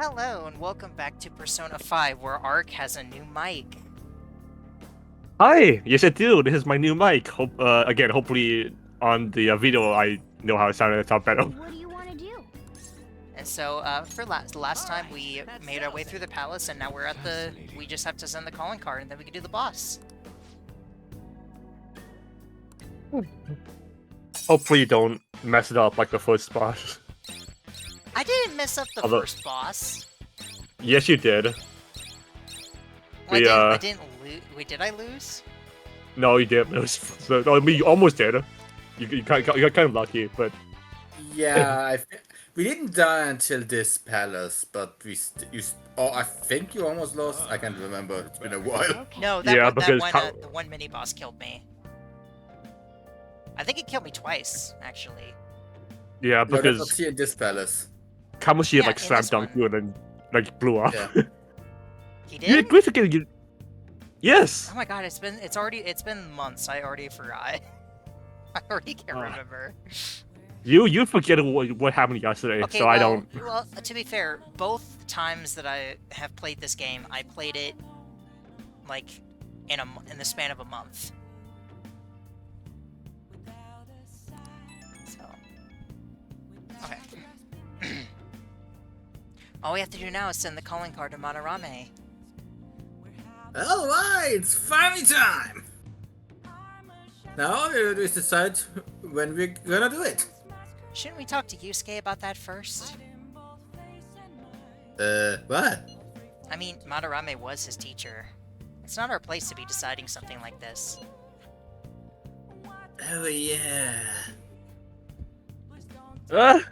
Hello, and welcome back to Persona 5, where Ark has a new mic. Hi, yes I do. This is my new mic. Again, hopefully on the video I know how to sound and sound better. What do you want to do? And so, for last time, we made our way through the palace, and now we're at the... We just have to send the calling card, and then we can do the boss. Hopefully you don't mess it up like the first boss. I didn't mess up the first boss. Yes, you did. Well, I didn't lose. Wait, did I lose? No, you didn't. I mean, you almost did. You got kind of lucky, but... Yeah, we didn't die until this palace, but I think you almost lost. I can't remember. It's been a while. No, the one mini boss killed me. I think it killed me twice, actually. Yeah, No, because that's not here in this palace. Kamoshi like slam dunked you and then like blew up. Yeah. He did? You did great again. You... Yes. Oh my god, it's been months. I already forgot. I already can't remember. You forget what happened yesterday, okay, so well, I don't. Well, to be fair, both times that I have played this game, I played it like in the span of a month. So, okay. All we have to do now is send the calling card to Madarame. Alright, it's finally time! Now we just decide when we're gonna do it. Shouldn't we talk to Yusuke about that first? What? I mean, Madarame was his teacher. It's not our place to be deciding something like this. Oh yeah.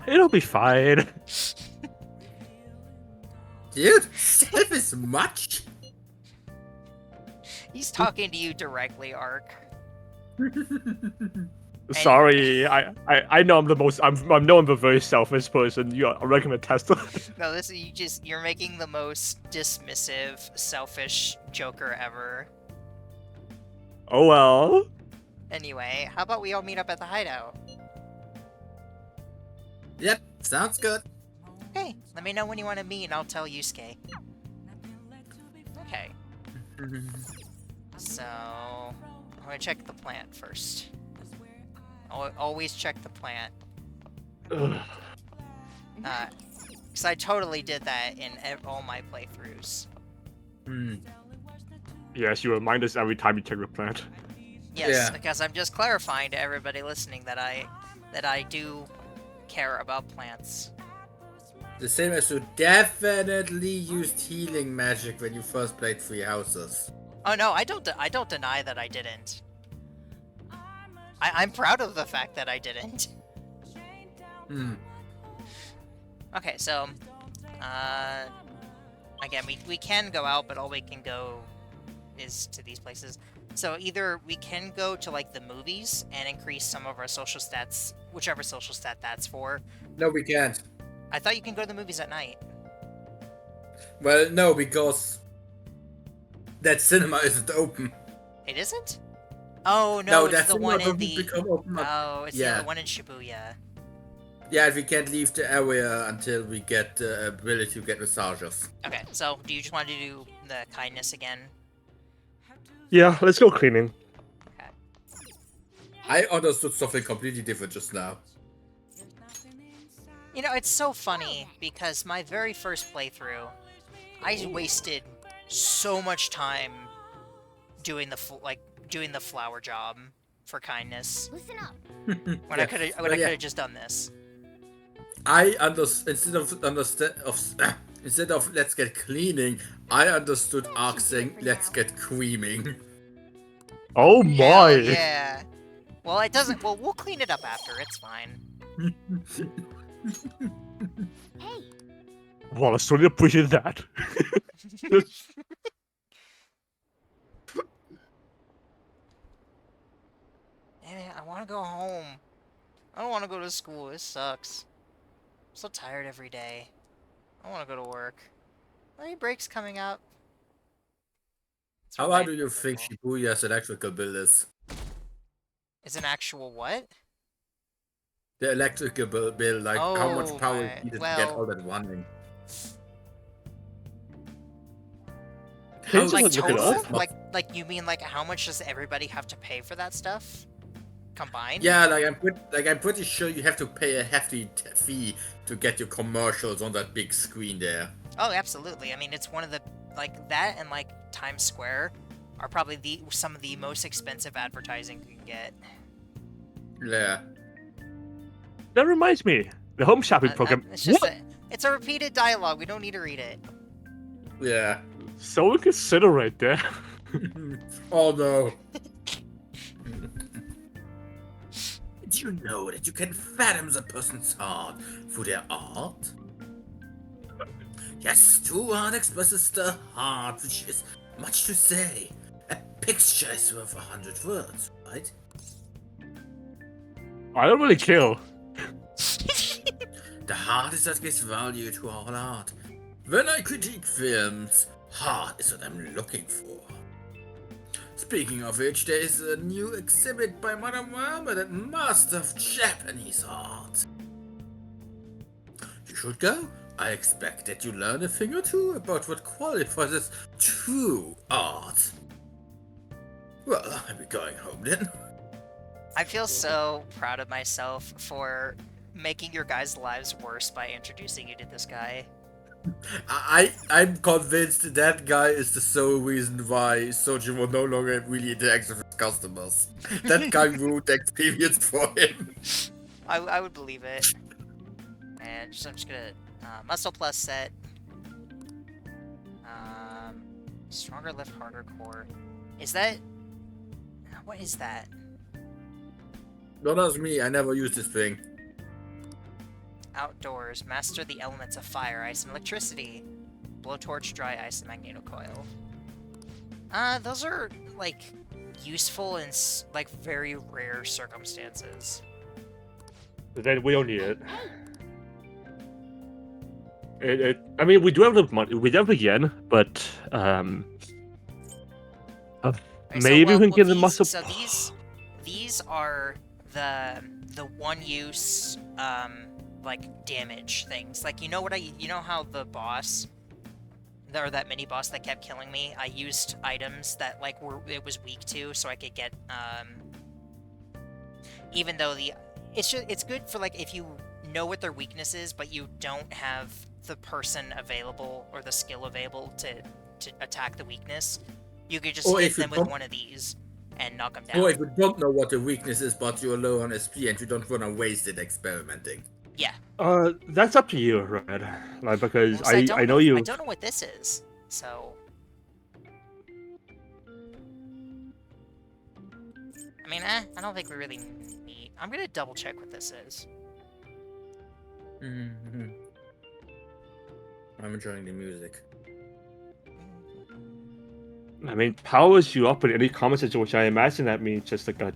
It'll be fine. Dude, self is much? He's talking to you directly, Ark. Sorry, I know I'm known I'm a very selfish person. I reckon a tester. No, you're making the most dismissive, selfish Joker ever. Oh well. Anyway, how about we all meet up at the hideout? Yep, sounds good. Okay, let me know when you want to meet and I'll tell Yusuke. Okay. So, I'm gonna check the plant first. Always check the plant. Because I totally did that in all my playthroughs. Yes, you remind us every time you check the plant. Yes, because I'm just clarifying to everybody listening that I do care about plants. The same as you definitely used healing magic when you first played Three Houses. Oh no, I don't deny that I didn't. I'm proud of the fact that I didn't. Okay, so, again, we can go out, but all we can go is to these places. So either we can go to, like, the movies and increase some of our social stats, whichever social stat that's for. No, we can't. I thought you can go to the movies at night. Well, no, because that cinema isn't open. It isn't? Oh, no, it's that the one in the... it's the one in Shibuya. Yeah, we can't leave the area until we get the ability to get massages. Okay, so do you just want to do the kindness again? Yeah, let's go cleaning. Okay. I understood something completely different just now. You know, it's so funny, because my very first playthrough, I wasted so much time doing the flower job for kindness. Listen up. When I could have just done this. I understood instead of let's get cleaning, I understood Ark saying let's get creaming. Oh my! Hell yeah. Well, it doesn't. Well, we'll clean it up after. It's fine. Hey. Well, I certainly appreciate that. Damn it, I want to go home. I don't want to go to school. This sucks. I'm so tired every day. I want to go to work. Any breaks coming up? How hard do you think Shibuya's electrical bill is? Is an actual what? The electrical bill, like how much power is needed to get all that running. Can you How Like just look it total? up? Like you mean like how much does everybody have to pay for that stuff? Combined? Yeah, I'm pretty sure you have to pay a hefty fee to get your commercials on that big screen there. Oh, absolutely. I mean, it's one of the like that and like Times Square are probably some of the most expensive advertising you can get. Yeah. That reminds me, the home shopping program. It's just What? it's a repeated dialogue. We don't need to read it. Yeah. So we consider right there. Oh no. Do you know that you can fathom a person's heart through their art? Yes, true art expresses the heart, which is much to say. A picture is worth 100 words, right? I don't really care. The heart is what gives value to all art. When I critique films, heart is what I'm looking for. Speaking of which, there is a new exhibit by Madame Wama, that master of Japanese art. You should go. I expect that you learn a thing or two about what qualifies as true art. Well, I'll be going home then. I feel so proud of myself for making your guys' lives worse by introducing you to this guy. I'm convinced that guy is the sole reason why Sojin will no longer really interact with his customers. That guy ruined the experience for him. I would believe it. And I'm just gonna muscle plus set. Stronger lift, harder core. Is that what is that? Don't ask me, I never used this thing. Outdoors, master the elements of fire, ice, and electricity. Blowtorch, dry ice, and magnetocoil. Those are like useful in like very rare circumstances. Then we don't need it. I mean, we do have the money. We do have the yen, but Okay, maybe we can give the these, muscle. So these are the one use like damage things. Like you know how the boss or that mini boss that kept killing me, I used items that like it was weak to, so I could get even though it's good for like if you know what their weakness is, but you don't have the person available or the skill available to attack the weakness. You could just hit them with one of these and knock them down. Or if you don't know what the weakness is, but you're low on SP and you don't want to waste it experimenting. Yeah. That's up to you, Red. Like because Well, so I know you. I don't know what this is, so. I mean, I don't think we really need. I'm gonna double check what this is. Mm-hmm. I'm enjoying the music. I mean, powers you up in any combat situation. I imagine that means just like a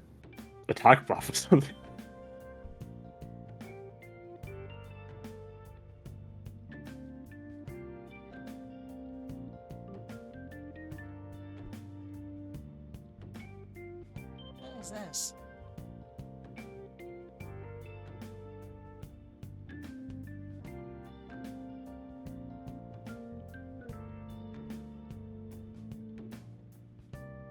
attack buff or something. What is this?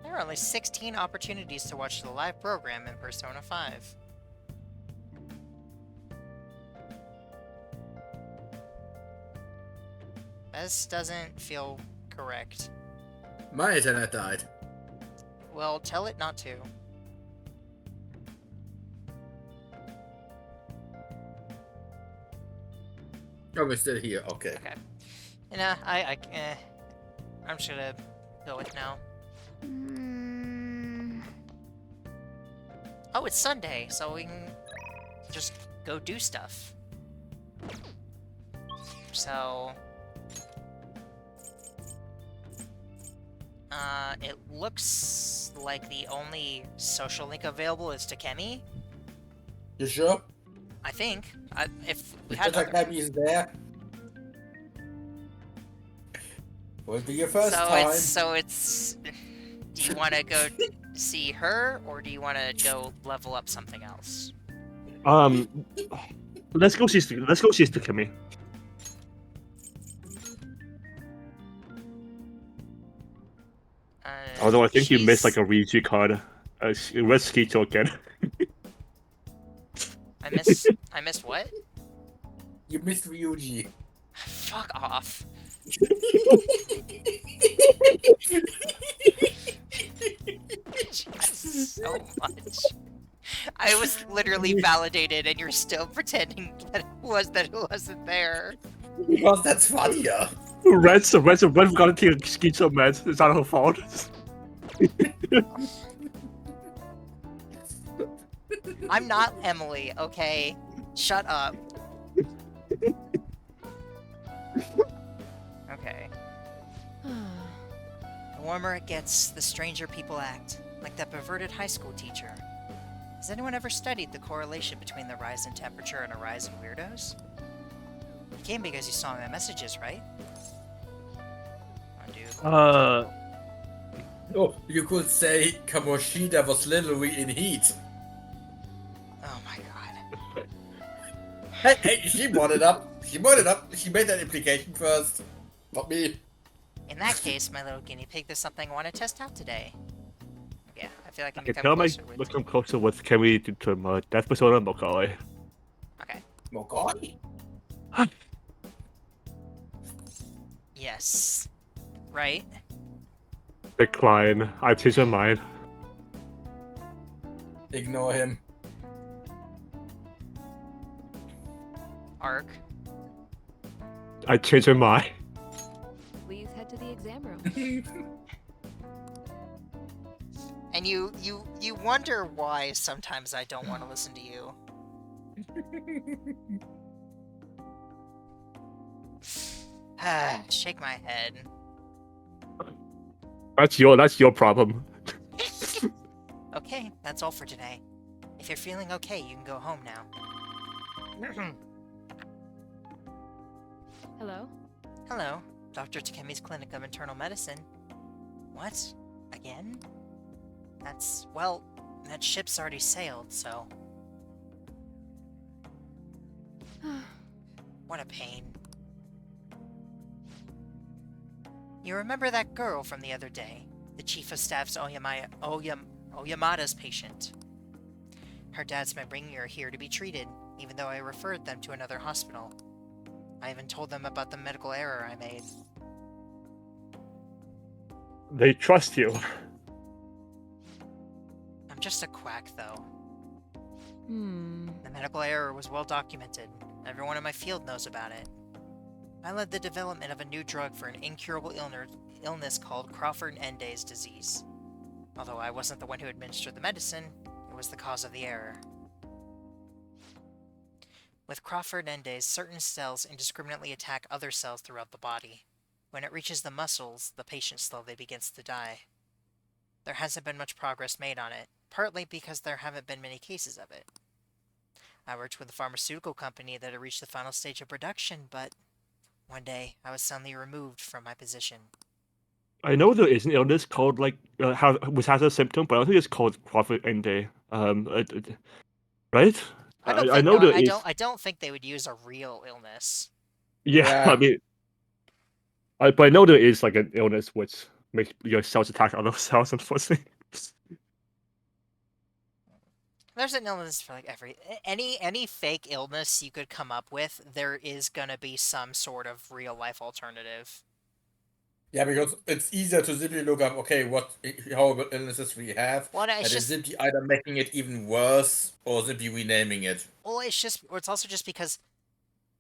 There are only 16 opportunities to watch the live program in Persona 5. This doesn't feel correct. My internet died. Well, tell it not to. Oh, we're still here. Okay. Okay. Nah, I'm just gonna go with no. Oh, it's Sunday, so we can just go do stuff. So... it looks like the only social link available is Takemi. You sure? I think. If we Because had... Takemi is there. Will be your first time. So it's... Do you want to go see her, or do you want to go level up something else? Let's go see Takemi. Although I think you missed she's- like a Ryuji card. Where's Skito again? I missed what? You missed Ryuji. Fuck off. So much. I was literally validated, and you're still pretending that it wasn't there. Because that's funnier. Red's got to kill Skito, man. It's not her fault. I'm not Emily, okay? Shut up. Okay. The warmer it gets, the stranger people act, like that perverted high school teacher. Has anyone ever studied the correlation between the rise in temperature and a rise in weirdos? You came because you saw my messages, right? Oh, dude. Oh, you could say Kamoshida was literally in heat. Oh my god. Hey, she brought it up. She made that implication first. Not me. In that case, my little guinea pig, there's something I want to test out today. Yeah, I feel like I Okay, can tell come me, closer with... let's come closer with, can we do some Death Persona Mokai? Okay. Mokai? Yes. Right? Decline. I changed my mind. Ignore him. Arc. I changed my mind. Please head to the exam room. And you wonder why sometimes I don't want to listen to you. Shake my head. That's your problem. Okay, that's all for today. If you're feeling okay, you can go home now. Hello? Hello, Dr. Takemi's Clinic of Internal Medicine. What? Again? Well, that ship's already sailed, so... What a pain. You remember that girl from the other day? The Chief of Staff's Oyamada's patient. Her dad's been bringing her here to be treated, even though I referred them to another hospital. I even told them about the medical error I made. They trust you. I'm just a quack, though. Hmm. The medical error was well documented. Everyone in my field knows about it. I led the development of a new drug for an incurable illness called Crawford-Endes disease. Although I wasn't the one who administered the medicine, it was the cause of the error. With Crawford-Endes, certain cells indiscriminately attack other cells throughout the body. When it reaches the muscles, the patient slowly begins to die. There hasn't been much progress made on it, partly because there haven't been many cases of it. I worked with a pharmaceutical company that had reached the final stage of production, but one day I was suddenly removed from my position. I know there is an illness called which has a symptom, but I don't think it's called Crawford Ende. Right? I know there is. I don't think they would use a real illness. Yeah, I mean, but I know there is like an illness which makes your cells attack other cells. Unfortunately. There's an illness for like any fake illness you could come up with. There is gonna be some sort of real life alternative. Yeah, because it's easier to simply look up, okay, what horrible illnesses we have, Well, no, and it's it's just simply either making it even worse or simply renaming it. well, it's also just because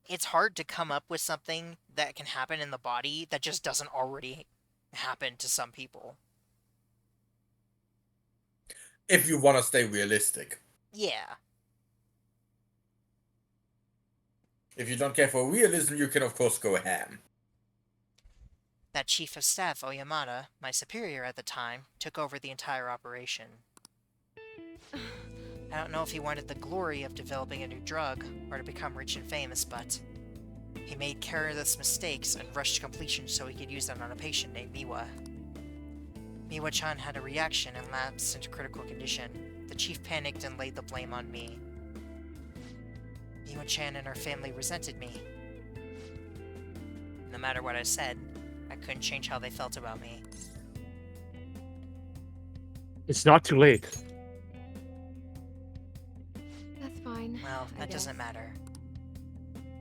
it's hard to come up with something that can happen in the body that just doesn't already happen to some people. If you want to stay realistic. Yeah. If you don't care for realism, you can of course go ham. That Chief of Staff, Oyamada, my superior at the time, took over the entire operation. I don't know if he wanted the glory of developing a new drug, or to become rich and famous, but he made careless mistakes and rushed to completion so he could use them on a patient named Miwa. Miwa-chan had a reaction and lapsed into critical condition. The chief panicked and laid the blame on me. Miwa-chan and her family resented me. No matter what I said, I couldn't change how they felt about me. It's not too late. That's fine. Well, I that doesn't guess. matter.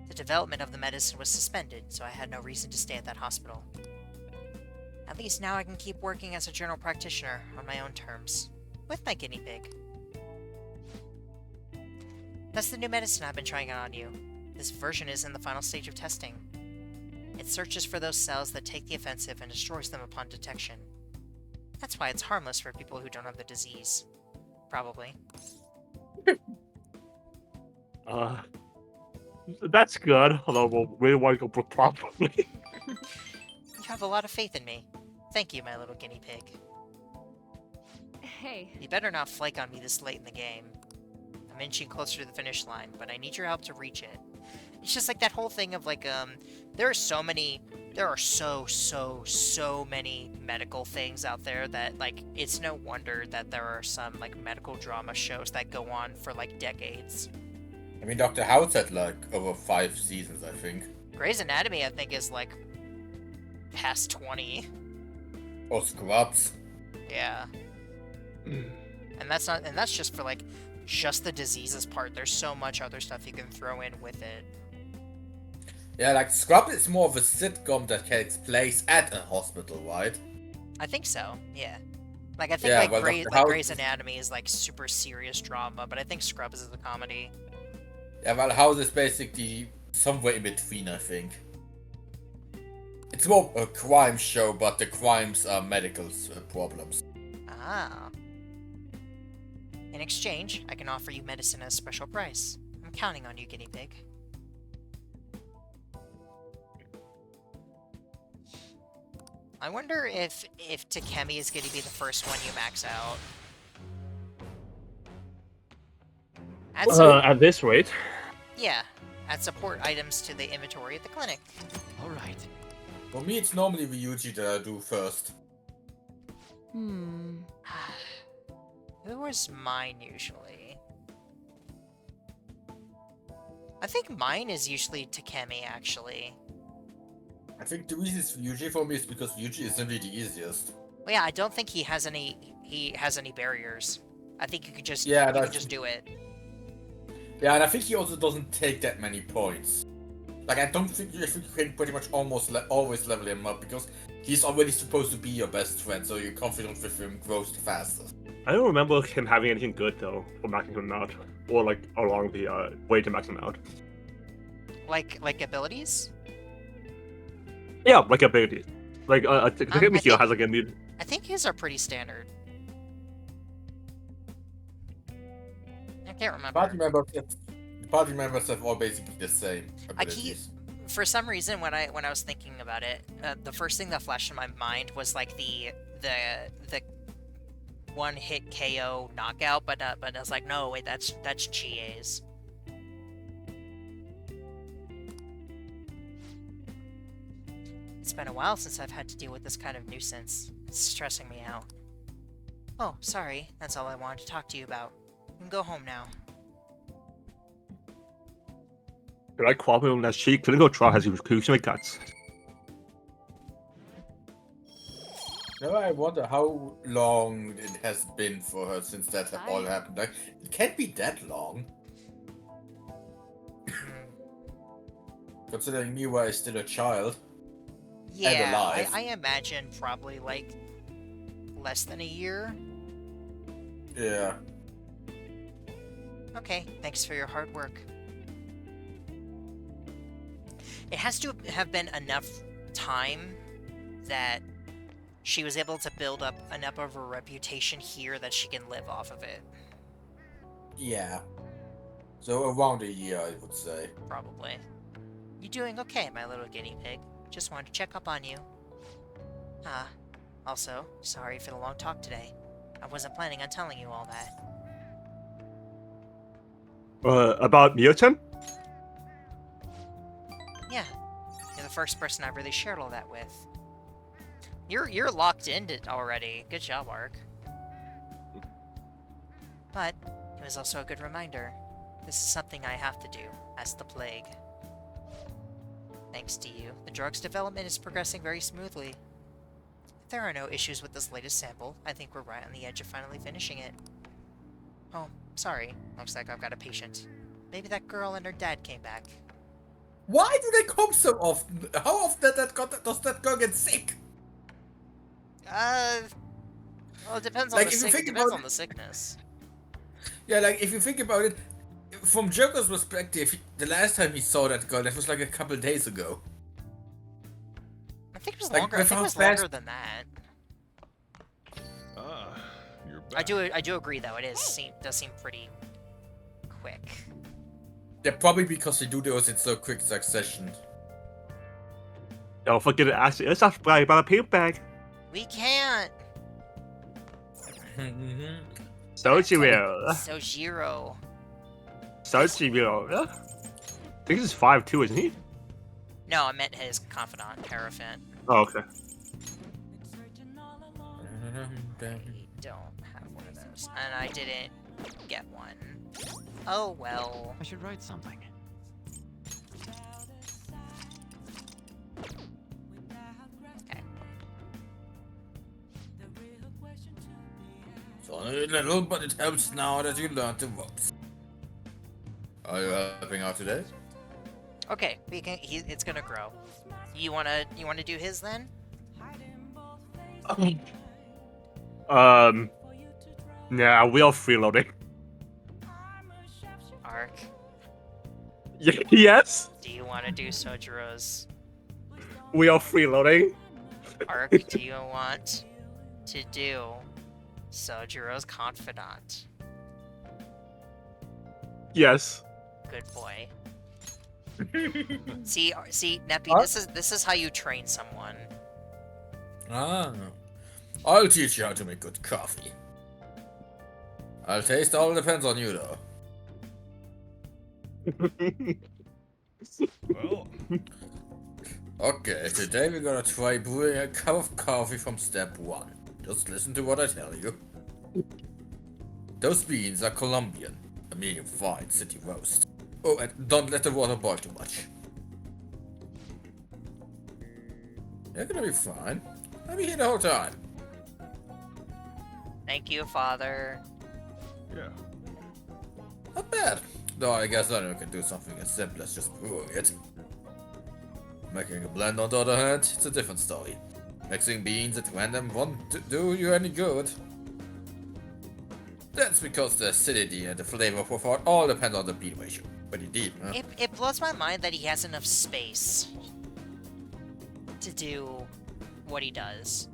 The development of the medicine was suspended, so I had no reason to stay at that hospital. At least now I can keep working as a general practitioner on my own terms, with my guinea pig. That's the new medicine I've been trying out on you. This version is in the final stage of testing. It searches for those cells that take the offensive and destroys them upon detection. That's why it's harmless for people who don't have the disease. Probably. That's good. Although we'll really want to go properly. You have a lot of faith in me. Thank you, my little guinea pig. Hey, You better not flake on me this late in the game. I'm inching closer to the finish line, but I need your help to reach it. It's just like that whole thing of like, there are so many medical things out there that, like, it's no wonder that there are some, like, medical drama shows that go on for, like, decades. I mean, Dr. House had like over 5 seasons, I think. Grey's Anatomy, I think, is, like, past 20. Or Scrubs. Yeah. And that's just for, like, just the diseases part. There's so much other stuff you can throw in with it. Yeah, like Scrubs is more of a sitcom that takes place at a hospital, right? I think so, yeah. Like, I think, Yeah, like, well, Grey, Dr. like House Grey's is- Anatomy is, like, super serious drama, but I think Scrubs is a comedy. Yeah, well, House is basically somewhere in between, I think. It's more a crime show, but the crimes are medical problems. Ah. In exchange, I can offer you medicine at a special price. I'm counting on you, guinea pig. I wonder if Takemi is going to be the first one you max out. At this rate. Yeah, add support items to the inventory at the clinic. Alright. For me, it's normally Ryuji that I do first. hmm. Who was mine usually? I think mine is usually Takemi, actually. I think the reason it's Ryuji for me is because Ryuji is simply the easiest. Well, yeah, I don't think he has any barriers. I think you could just Yeah, you could that's- just do it. Yeah, and I think he also doesn't take that many points. Like, I don't think you can pretty much almost always level him up because he's already supposed to be your best friend, so your confidence with him grows faster. I don't remember him having anything good though for maxing him out, or like along the way to max him out. Like abilities? Yeah, like abilities. Like Takemi I here think- has like a mute. I think his are pretty standard. I can't remember. The party members have all basically the same I keep, abilities. for some reason, when I was thinking about it, the first thing that flashed in my mind was like the one hit KO knockout, but I was like, no, wait, that's GA's. It's been a while since I've had to deal with this kind of nuisance. It's stressing me out. Oh, sorry. That's all I wanted to talk to you about. You can go home now. The right problem that she clinical trial has inclusion with guts. Now I wonder how long it has been for her since that all happened. Like, it can't be that long. Considering Miwa is still a child. Yeah, alive. I imagine probably like less than a year. Yeah. Okay, thanks for your hard work. It has to have been enough time that she was able to build up enough of a reputation here that she can live off of it. Yeah. So around a year, I would say. Probably. You doing okay, my little guinea pig? Just wanted to check up on you. Also, sorry for the long talk today. I wasn't planning on telling you all that. About Mio-chan? Yeah, you're the first person I've really shared all that with. You're locked into it already. Good job, Ark. But it was also a good reminder. This is something I have to do, as the plague. Thanks to you, the drug's development is progressing very smoothly. There are no issues with this latest sample. I think we're right on the edge of finally finishing it. Oh, sorry. Looks like I've got a patient. Maybe that girl and her dad came back. Why do they come so often? How often does that girl get sick? Well, it depends on Like, the if you think depends about on the sickness. Yeah, like if you think about it, from Joker's perspective, the last time he saw that girl, that was like a couple days ago. I think it was Like, longer. I think it was longer than that. You're back. I do agree though. Does seem pretty quick. Yeah, probably because they do those in so quick succession. Don't forget to ask us about a paper bag. We can't. Sojiro. Sojiro. Sojiro. I think this is 5-2, isn't he? No, I meant his confidant, Hierophant. Oh, okay. I don't have one of those, and I didn't get one. Oh well. I should write something. Okay. It's only a little, but it helps now that you learn to vote. Are you helping out today? Okay, we can. It's gonna grow. You wanna do his then? Yeah, we are freeloading. Ark, Yes, do you wanna do Sojiro's? we are freeloading. Ark, do you want to do Sojiro's confidant? Yes. Good boy. See, Neppy, this is how you train someone. Ah. I'll teach you how to make good coffee. I'll taste, all depends on you though. Well, Okay, today we're gonna try brewing a cup of coffee from step 1. Just listen to what I tell you. Those beans are Colombian, a medium fine city roast. Oh, and don't let the water boil too much. You're gonna be fine. I'll be here the whole time. Thank you, Father. yeah. Not bad. Though I guess anyone can do something as simple as just brewing it. Making a blend, on the other hand, it's a different story. Mixing beans at random won't do you any good. That's because the acidity and the flavor profile all depend on the bean ratio. Pretty deep, huh? It blows my mind that he has enough space to do what he does.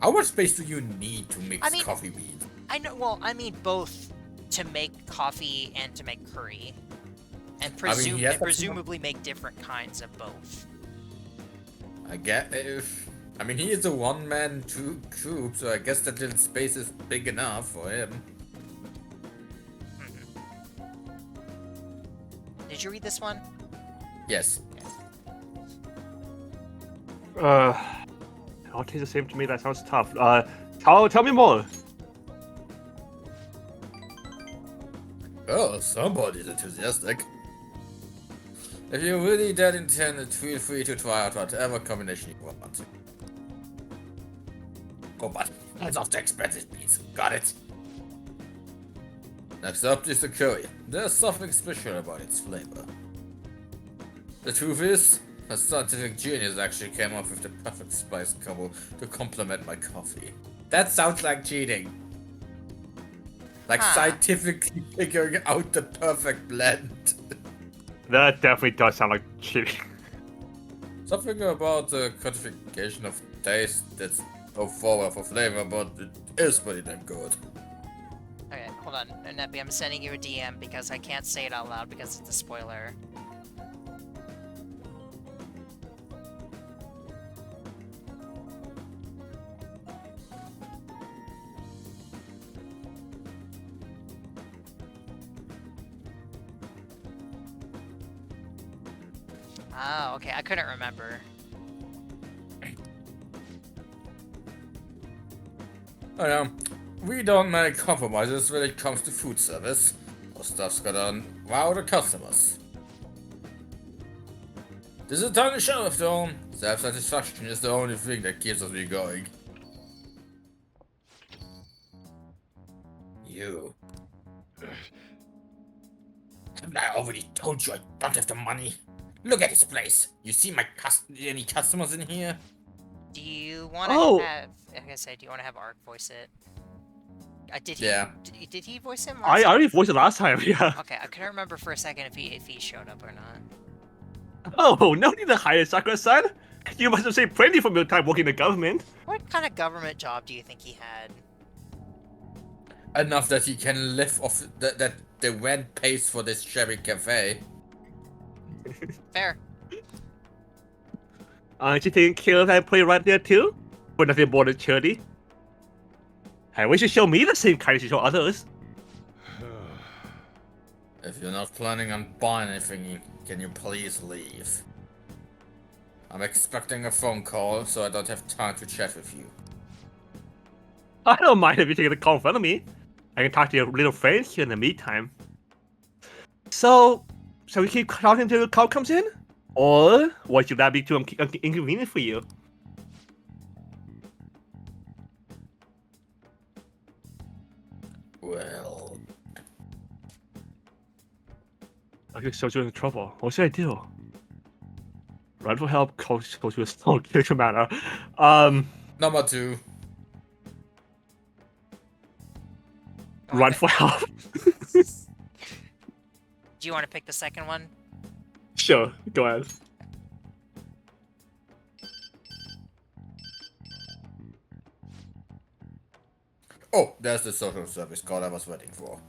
How much space do you need to mix I mean- coffee beans? I know. Well, I mean both to make coffee and to make curry, and he has presumably make different kinds of both. I get if... I mean, he is a one-man troop, so I guess that little space is big enough for him. Did you read this one? Yes. All tastes the same to me. That sounds tough. Tell me more. Oh, somebody's enthusiastic. If you're really that intended, feel free to try out whatever combination you want. Oh, but that's off the expensive beans. Got it. Next up is the curry. There's something special about its flavor. The truth is, a scientific genius actually came up with the perfect spice combo to complement my coffee. That sounds like cheating. Like scientifically figuring out the perfect blend. That definitely does sound like cheating. Something about the codification of taste that's so forward for flavor, but it is pretty damn good. Okay, hold on, Neppy. I'm sending you a DM because I can't say it out loud because it's a spoiler. Oh, okay. I couldn't remember. Oh yeah, we don't make compromises when it comes to food service. Our stuff's gotta wow the customers. This is a tiny show after all. Self-satisfaction is the only thing that keeps us going. You. Haven't I already told you I don't have the money? Look at this place. You see any customers in here? Do you want to Oh. have? Like I said, do you want to have Ark voice it? Did he? Yeah. Did he voice him? I Last already voiced it last time, yeah. Okay, I couldn't remember for a second if he showed up or not. Oh, no need to hire Sakura-san. You must have saved plenty from your time working in the government. What kind of government job do you think he had? Enough that he can live off that the rent pays for this shabby cafe. Fair. Aren't you taking care of that play right there too? For nothing more than charity? I wish you show me the same kindness you show others. If you're not planning on buying anything, can you please leave? I'm expecting a phone call, so I don't have time to chat with you. I don't mind if you take the call in front of me. I can talk to your little friends here in the meantime. So, shall we keep talking until the call comes in? Or, what should that be too inconvenient for you? Well, I get so in trouble. What should I do? Run for help, coach to a slow kick manner. number 2. Run for help. Do you want to pick the second one? Sure, go ahead. Oh, there's the social service call I was waiting for.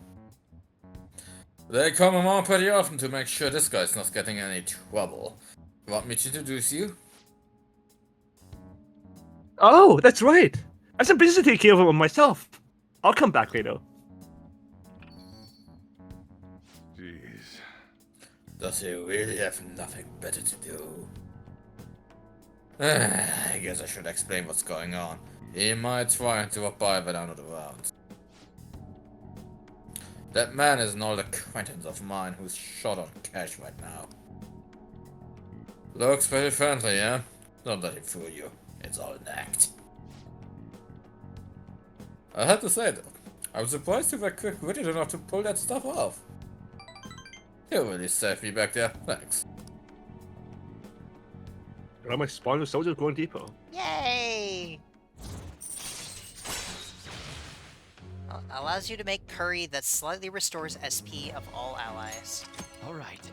They come around pretty often to make sure this guy's not getting any trouble. Want me to introduce you? Oh, that's right. I have some business to take care of myself. I'll come back later. Jeez. Does he really have nothing better to do? I guess I should explain what's going on. He might try to drop by when I'm not around. That man is an old acquaintance of mine who's short on cash right now. Looks pretty friendly, yeah? Don't let him fool you. It's all an act. I have to say though, I'm surprised you were quick-witted enough to pull that stuff off. You really saved me back there, thanks. Got my spawner soldiers going deeper. Yay! Allows you to make curry that slightly restores SP of all allies. All right.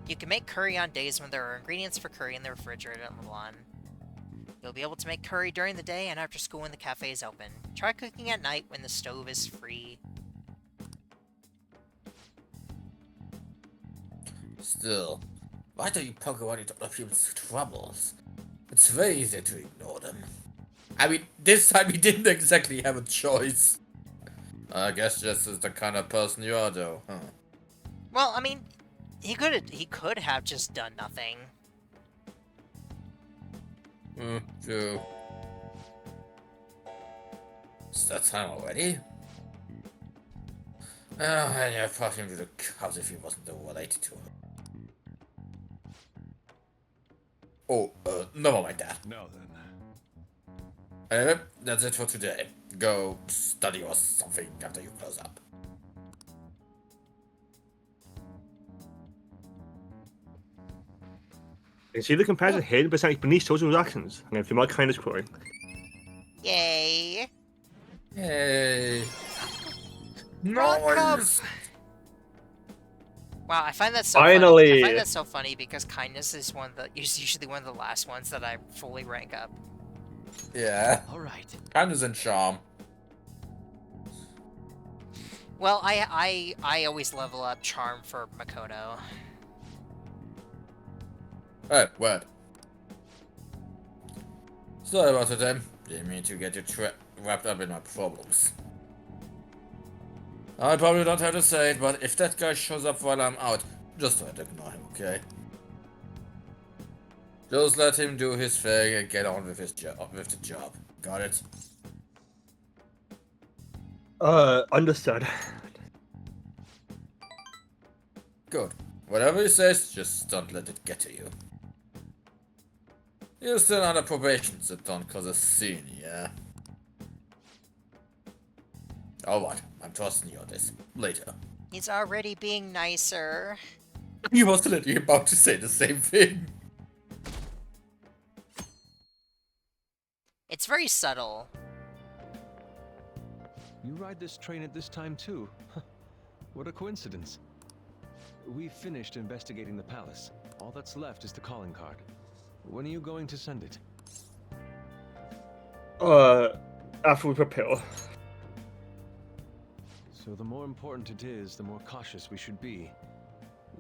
You can make curry on days when there are ingredients for curry in the refrigerator at Milan. You'll be able to make curry during the day and after school when the cafe is open. Try cooking at night when the stove is free. Still, why do you poke around into other people's troubles? It's very easy to ignore them. I mean, this time he didn't exactly have a choice. I guess this is the kind of person you are, though, huh? Well, I mean, he could have just done nothing. True. Is that time already? Oh, and I'd pass him to the cows if he wasn't related to her. Oh, never mind that. Now then. Anyway, that's it for today. Go study or something after you close up. You see the comparison here percent beneath social reactions. I'm gonna feel my kindness growing. Yay! Hey. Welcome! Nice. Wow, I find that so Finally! funny. I find that so funny because kindness is usually one of the last ones that I fully rank up. Yeah. All right. Kindness and charm. Well, I always level up charm for Makoto. Hey, what? Sorry about today. Didn't mean to get you wrapped up in my problems. I probably don't have to say it, but if that guy shows up while I'm out, just try to ignore him, okay? Just let him do his thing and get on with the job. Got it? Understood. Good. Whatever he says, just don't let it get to you. You're still under probation, so don't cause a scene, yeah? Alright, I'm trusting you on this. Later. He's already being nicer. He was literally about to say the same thing. It's very subtle. You ride this train at this time too? What a coincidence. We finished investigating the palace. All that's left is the calling card. When are you going to send it? After we prepare. So the more important it is, the more cautious we should be.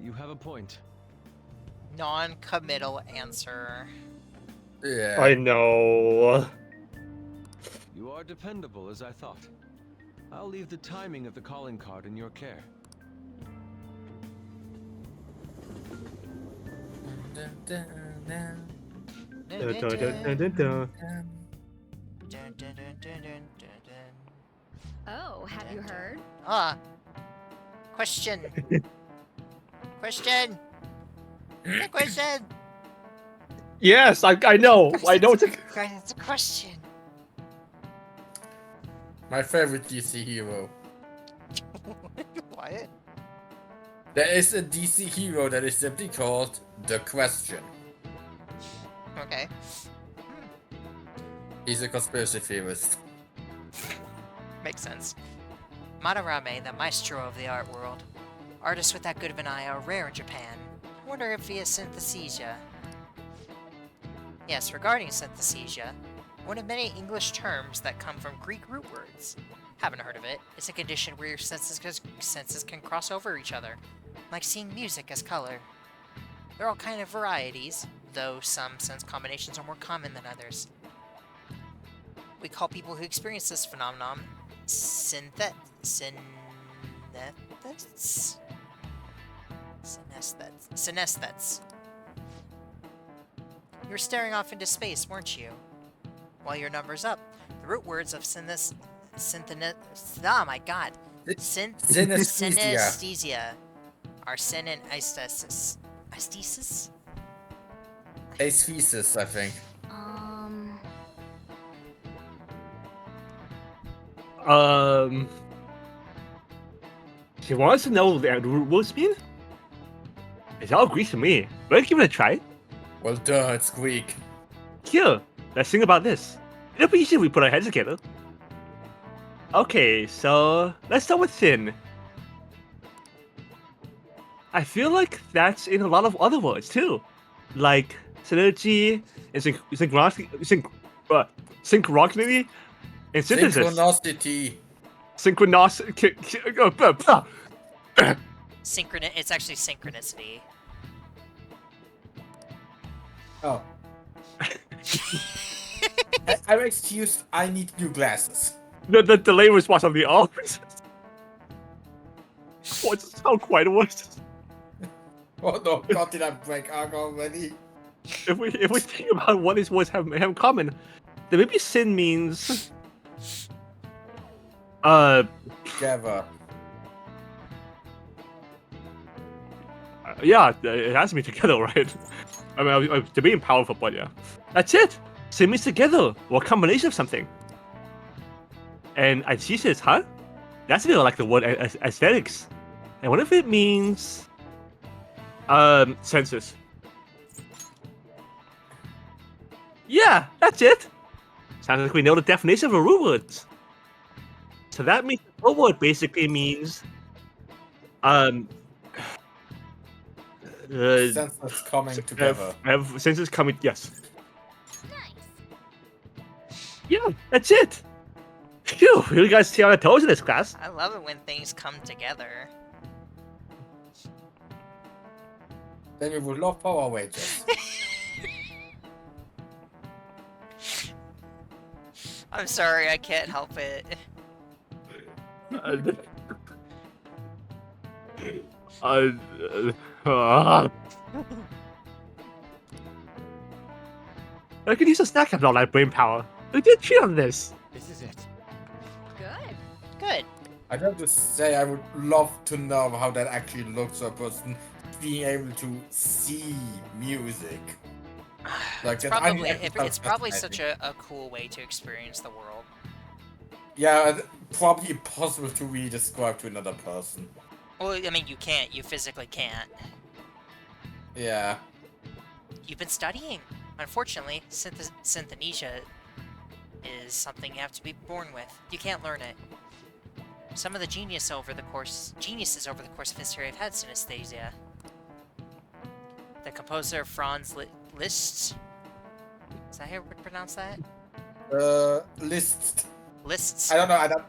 You have a point. Non-committal answer. Yeah. I know. You are dependable, as I thought. I'll leave the timing of the calling card in your care. Oh, have you heard? Ah. Question. Question. The question. Yes, I know. I know. It's a... It's a question. My favorite DC hero. What? There is a DC hero that is simply called The Question. Okay. He's a conspiracy theorist. Makes sense. Madarame, the maestro of the art world. Artists with that good of an eye are rare in Japan. I wonder if he has synthesthesia. Yes, regarding synthesthesia, one of many English terms that come from Greek root words. Haven't heard of it. It's a condition where your senses can cross over each other, like seeing music as color. There are all kind of varieties, though some sense combinations are more common than others. We call people who experience this phenomenon synesthetes. You were staring off into space, weren't you? While your number's up, the root words of oh my god. Synesthesia are syn and aesthesis. Aesthesis? Aesthesis, I think. She wants to know what the root words mean? It's all Greek to me. Let's give it a try. Well, duh, it's Greek. Here, let's think about this. It'll be easy if we put our heads together. Okay, so let's start with thin. I feel like that's in a lot of other words too, like synergy and synchronicity and synthesis. Synchronicity. It's actually synchronicity. Oh. I'm excused. I need new glasses. The delay response on the opposite. What's how quiet it was. Oh no, God, did I break arc already? If we think about what these words have in common, then maybe sin means Together. Yeah, it has to be together, right? I mean, I'm debating powerful, but yeah. That's it! Sin means together, or a combination of something. And antithesis, huh? That's a bit like the word aesthetics. And what if it means senses? Yeah, that's it! Sounds like we know the definition of a root word. So that means the root word basically means Senses coming together. Senses coming, yes. Yeah, that's it. Phew, you guys stay on your toes in this class. I love it when things come together. Then we would love Power Rangers. I'm sorry, I can't help it. I could use a snack of all that brain power. We did cheat on this. This is it. Good. Good. I have to say, I would love to know how that actually looks for a person being able to see music. Like It's that, I probably mean, it's probably such a cool way to experience the world. yeah, probably impossible to really describe to another person. Well, I mean, you can't. You physically can't. Yeah. You've been studying. Unfortunately, synesthesia is something you have to be born with. You can't learn it. Some of the geniuses over the course of history have had synesthesia. The composer Franz Liszt. Is that how you would pronounce that? Liszt. Liszt's I don't know. I don't.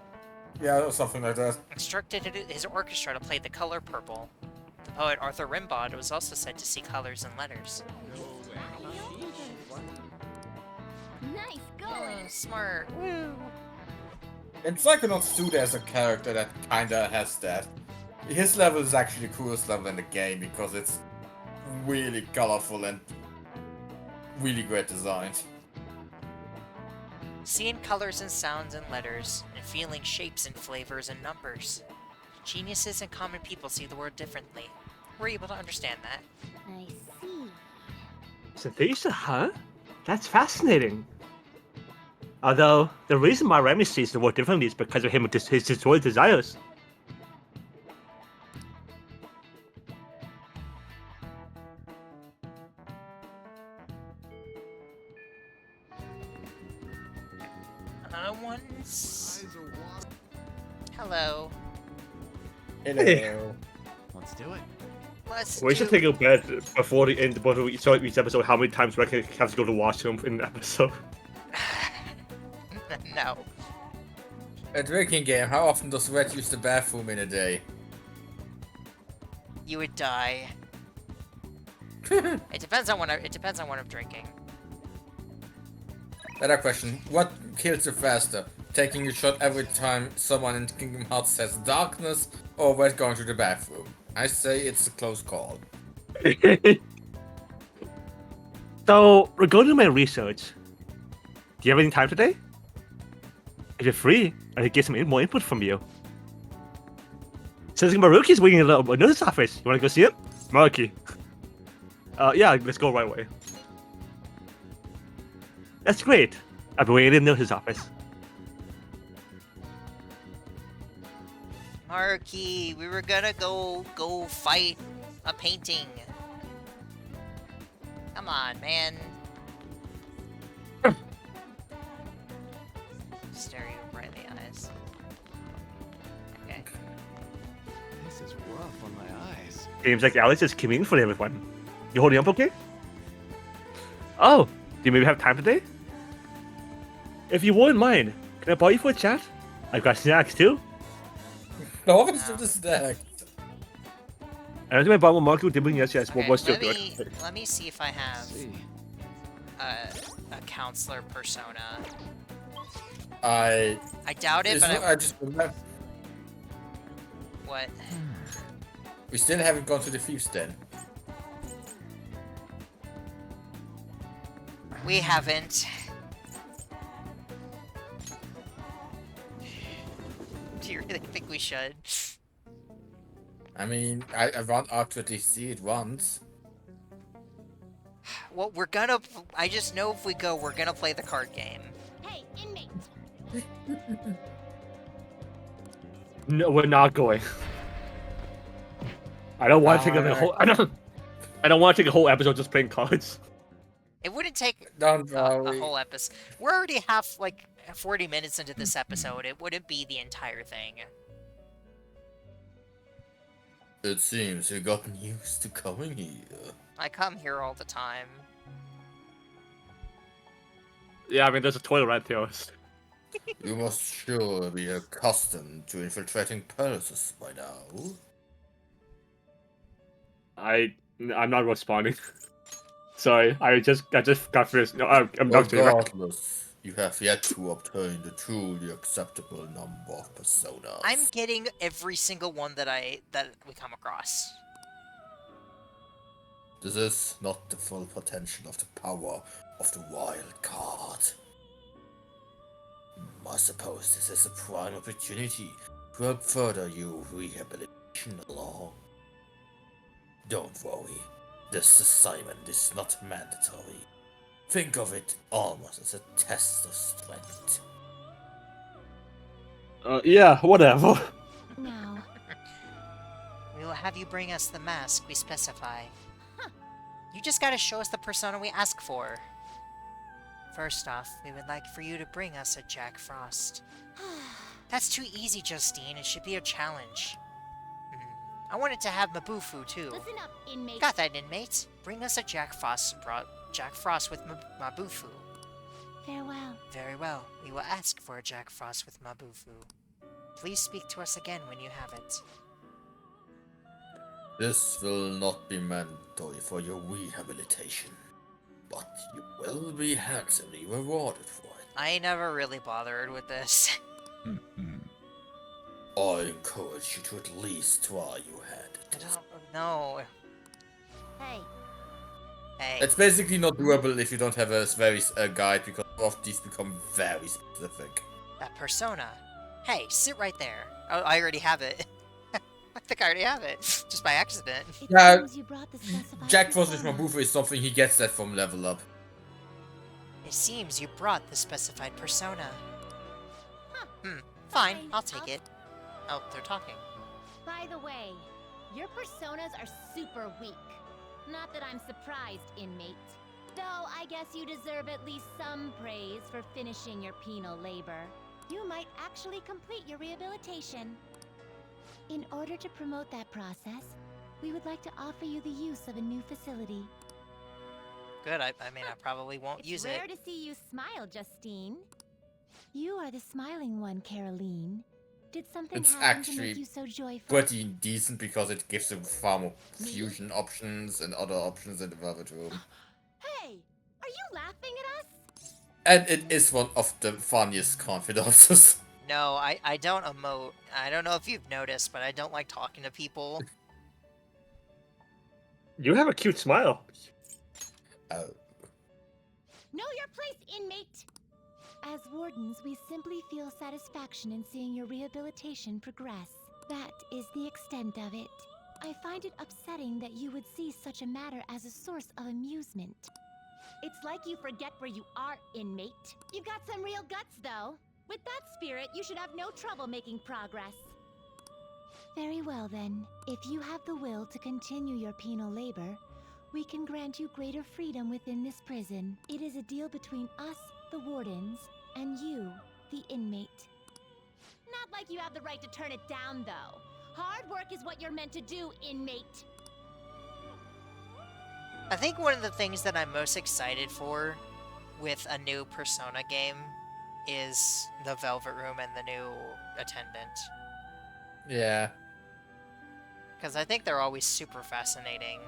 Yeah, something like that. instructed his orchestra to play the color purple. The poet Arthur Rimbaud was also said to see colors in letters. Nice going. Oh, smart. Woo. And Psychonauts 2, there's a character that kinda has that. His level is actually the coolest level in the game because it's really colorful and really great designed. Seeing colors and sounds and letters, and feeling shapes and flavors and numbers. Geniuses and common people see the world differently. We're able to understand that. I see. Synesthesia, huh? That's fascinating. Although, the reason why Remy sees the world differently is because of his destroyed desires. Hello. Hello. Let's do it. We should take a bet before the end of each episode how many times Rick has to go to the washroom in the episode. No. A drinking game, how often does Red use the bathroom in a day? You would die. It depends on what I'm drinking. Better question, what kills you faster? Taking a shot every time someone in Kingdom Hearts says darkness, or Red going to the bathroom? I say it's a close call. So, regarding my research, do you have any time today? If you're free, I could get some more input from you. Since Maruki's waiting in the nurse's office, you wanna go see it? Maruki. Yeah, let's go right away. That's great. I'll be waiting in the nurse's office. Maruki, we were gonna go fight a painting. Come on, man. Stare you right in the eyes. Okay. This is rough on my eyes. Games like Alice is coming for everyone. You holding up okay? Oh, do you maybe have time today? If you wouldn't mind, can I borrow you for a chat? I've got snacks too. No, what is the snack? I don't think my bottle of Marco did bring yes, Okay, what was still let good. me see if I have See. a counselor persona. I doubt it, but I just remember. what? We still haven't gone to the Thieves' Den. We haven't. Do you really think we should? I mean, I want to at least see it once. Well, I just know if we go, we're gonna play the card game. Hey, inmate. No, we're not going. I don't want to take a whole. I don't want to take a whole episode just playing cards. It wouldn't take Don't a worry. whole episode. We're already 40 minutes into this episode. It wouldn't be the entire thing. It seems you gotten used to coming here. I come here all the time. Yeah, I mean, there's a toilet right there. You must sure be accustomed to infiltrating palaces by now. I'm not responding. Sorry, I just got finished. No, I'm not doing it. Regardless, you have yet to obtain the truly acceptable number of personas. I'm getting every single one that we come across. This is not the full potential of the power of the wild card. I suppose this is a prime opportunity to help further your rehabilitation along. Don't worry, this assignment is not mandatory. Think of it almost as a test of strength. Yeah, whatever. Now, We will have you bring us the mask we specify. You just gotta show us the persona we ask for. First off, we would like for you to bring us a Jack Frost. That's too easy, Justine. It should be a challenge. I wanted to have Mabufu, too. listen up, inmate. Got that, inmate. Bring us a Jack Frost with Mabufu. Farewell. Very well. We will ask for a Jack Frost with Mabufu. Please speak to us again when you have it. This will not be mandatory for your rehabilitation, but you will be handsomely rewarded for it. I never really bothered with this. I encourage you to at least try your hand I at this. don't know. Hey, Hey. It's basically not doable if you don't have a guide, because of these become very specific. That persona. Hey, sit right there. Oh, I already have it. I think I already have it. Just by accident. it Yeah, seems you brought the specified Jack Frost with persona. Mabufu is something he gets that from level up. It seems you brought the specified persona. Huh. Fine, Fine, I'll take it. Oh, they're talking. By the way, your personas are super weak. Not that I'm surprised, inmate. Though I guess you deserve at least some praise for finishing your penal labor. You might actually complete your rehabilitation. In order to promote that process, we would like to offer you the use of a new facility. Good, I mean, I probably won't It's use rare it. to see you smile, Justine. You are the smiling one, Caroline. Did something It's happen to actually make you so joyful? Pretty decent because it gives him far more fusion options and other options in the Velvet Room. Hey, are you laughing at us? And it is one of the funniest confidences. No, I don't emote. I don't know if you've noticed, but I don't like talking to people. You have a cute smile. Oh. Know your place, inmate! As wardens, we simply feel satisfaction in seeing your rehabilitation progress. That is the extent of it. I find it upsetting that you would see such a matter as a source of amusement. It's like you forget where you are, inmate. You've got some real guts, though. With that spirit, you should have no trouble making progress. Very well, then. If you have the will to continue your penal labor, we can grant you greater freedom within this prison. It is a deal between us, the wardens, and you, the inmate. Not like you have the right to turn it down, though. Hard work is what you're meant to do, inmate. I think one of the things that I'm most excited for with a new Persona game is the Velvet Room and the new attendant. Yeah. Because I think they're always super fascinating.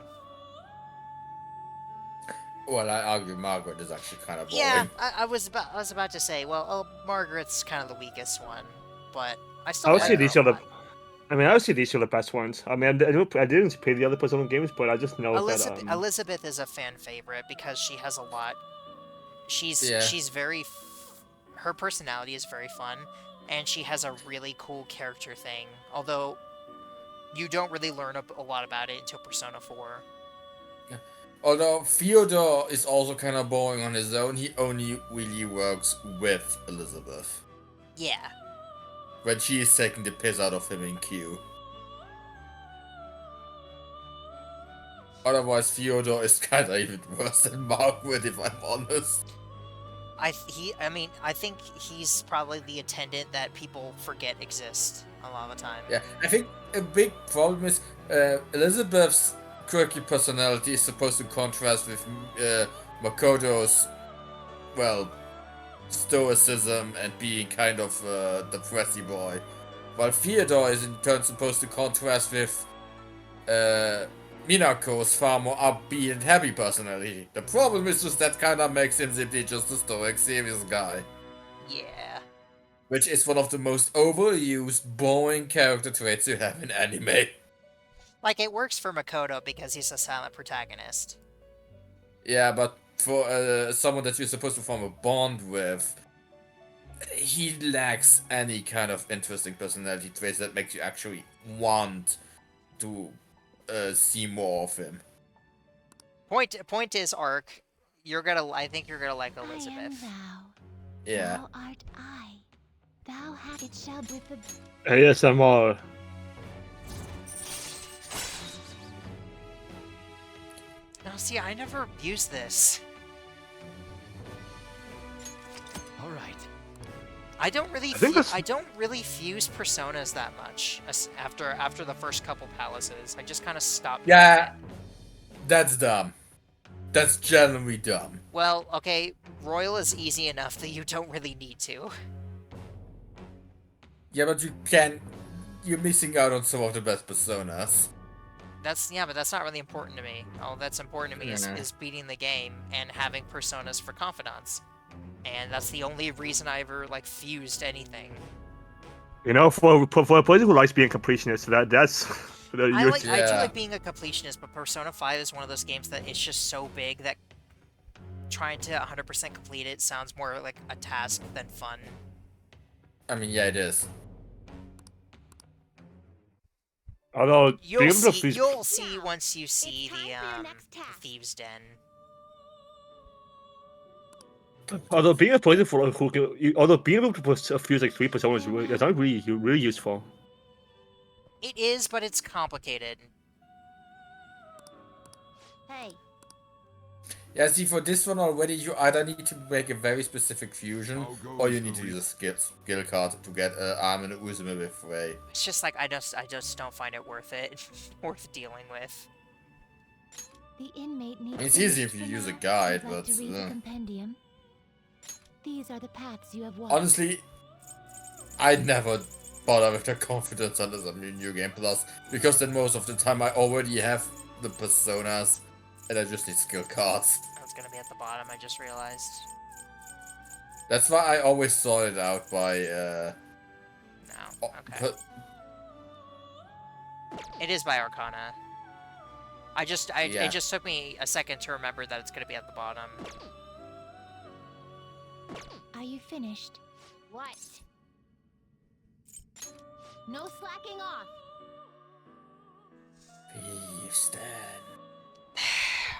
Well, I argue Margaret is actually kind of boring. Yeah, I was about to say, well, Margaret's kind of the weakest one, but I still I would like say her these a are the. lot. I mean, I would say these are the best ones. I mean, I didn't play the other Persona games, but I just know Elizabeth, that. Elizabeth is a fan favorite because she has a lot. Yeah. She's very. Her personality is very fun, and she has a really cool character thing. Although, you don't really learn a lot about it until Persona 4. Although Theodore is also kind of boring on his own, he only really works with Elizabeth. Yeah. When she is taking the piss out of him in Q. Otherwise, Theodore is kind of even worse than Margaret, if I'm honest. I think he's probably the attendant that people forget exists a lot of the time. Yeah, I think a big problem is Elizabeth's quirky personality is supposed to contrast with Makoto's, well, stoicism and being kind of the pressy boy. While Theodore is in turn supposed to contrast with Minako's far more upbeat and happy personality. The problem is just that kind of makes him simply just a stoic, serious guy. Yeah. Which is one of the most overused, boring character traits you have in anime. Like, it works for Makoto because he's a silent protagonist. Yeah, but for someone that you're supposed to form a bond with, he lacks any kind of interesting personality traits that makes you actually want to see more of him. Point is, Ark, I think you're gonna like I am Elizabeth. thou. Yeah. Thou art I. Thou hast it shall with the ASMR. No, see, I never used this. All right. I don't really fuse personas that much after the first couple palaces. I just kind of stopped doing Yeah, it. that's dumb. That's genuinely dumb. Well, okay, Royal is easy enough that you don't really need to. Yeah, but you can. You're missing out on some of the best personas. But that's not really important to me. All that's important to me Yeah. is beating the game and having personas for confidants. And that's the only reason I ever like fused anything. You know, for a person who likes being completionist, that's I do Yeah. like being a completionist, but Persona 5 is one of those games that it's just so big that trying to 100% complete it sounds more like a task than fun. I mean, yeah, it is. Although being able to fuse, You'll see once you see time for your next the task. Thieves' Den. although being a person for who can, although being able to fuse like 3 personas is not really useful. It is, but it's complicated. Hey. Yeah, see, for this one already, you either need to make a very specific fusion, or you need to use a skill card to get Arm and Uzume with Ray. It's just like I just don't find it worth it, worth dealing with. The inmate needs It's to easy reach if you the use a map. guide, You'd like but, to read the uh. compendium. These are the paths you have walked. Honestly, I never bother with the confidence under the New Game Plus, because then most of the time I already have the personas, and I just need skill cards. That's gonna be at the bottom, I just realized. That's why I always sort it out by, No. Okay. But It is by Arcana. Yeah. It just took me a second to remember that it's gonna be at the bottom. Are you finished? What? No slacking off. Thieves' Den.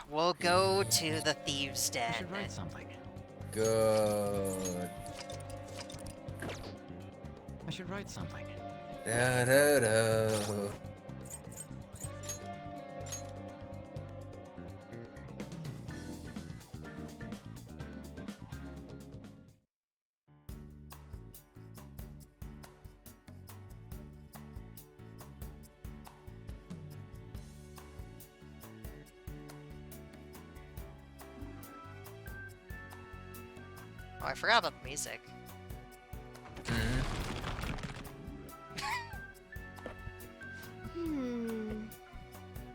We'll go to the Thieves' I Den. should write something. Good. I should write something. Da, da, da. Oh, I forgot about the music.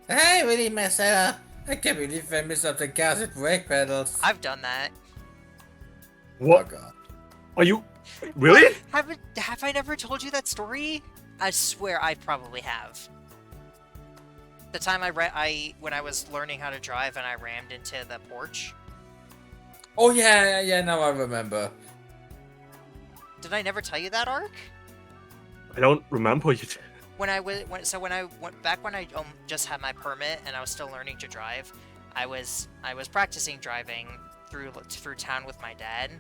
I really messed that up. I can't believe I missed up the gas with brake pedals. I've done that. What? Oh god. Are you really? Have I never told you that story? I swear I probably have. The time when I was learning how to drive and I rammed into the porch. Oh yeah, now I remember. Did I never tell you that, Ark? I don't remember you. When I went back when I just had my permit and I was still learning to drive, I was practicing driving through town with my dad,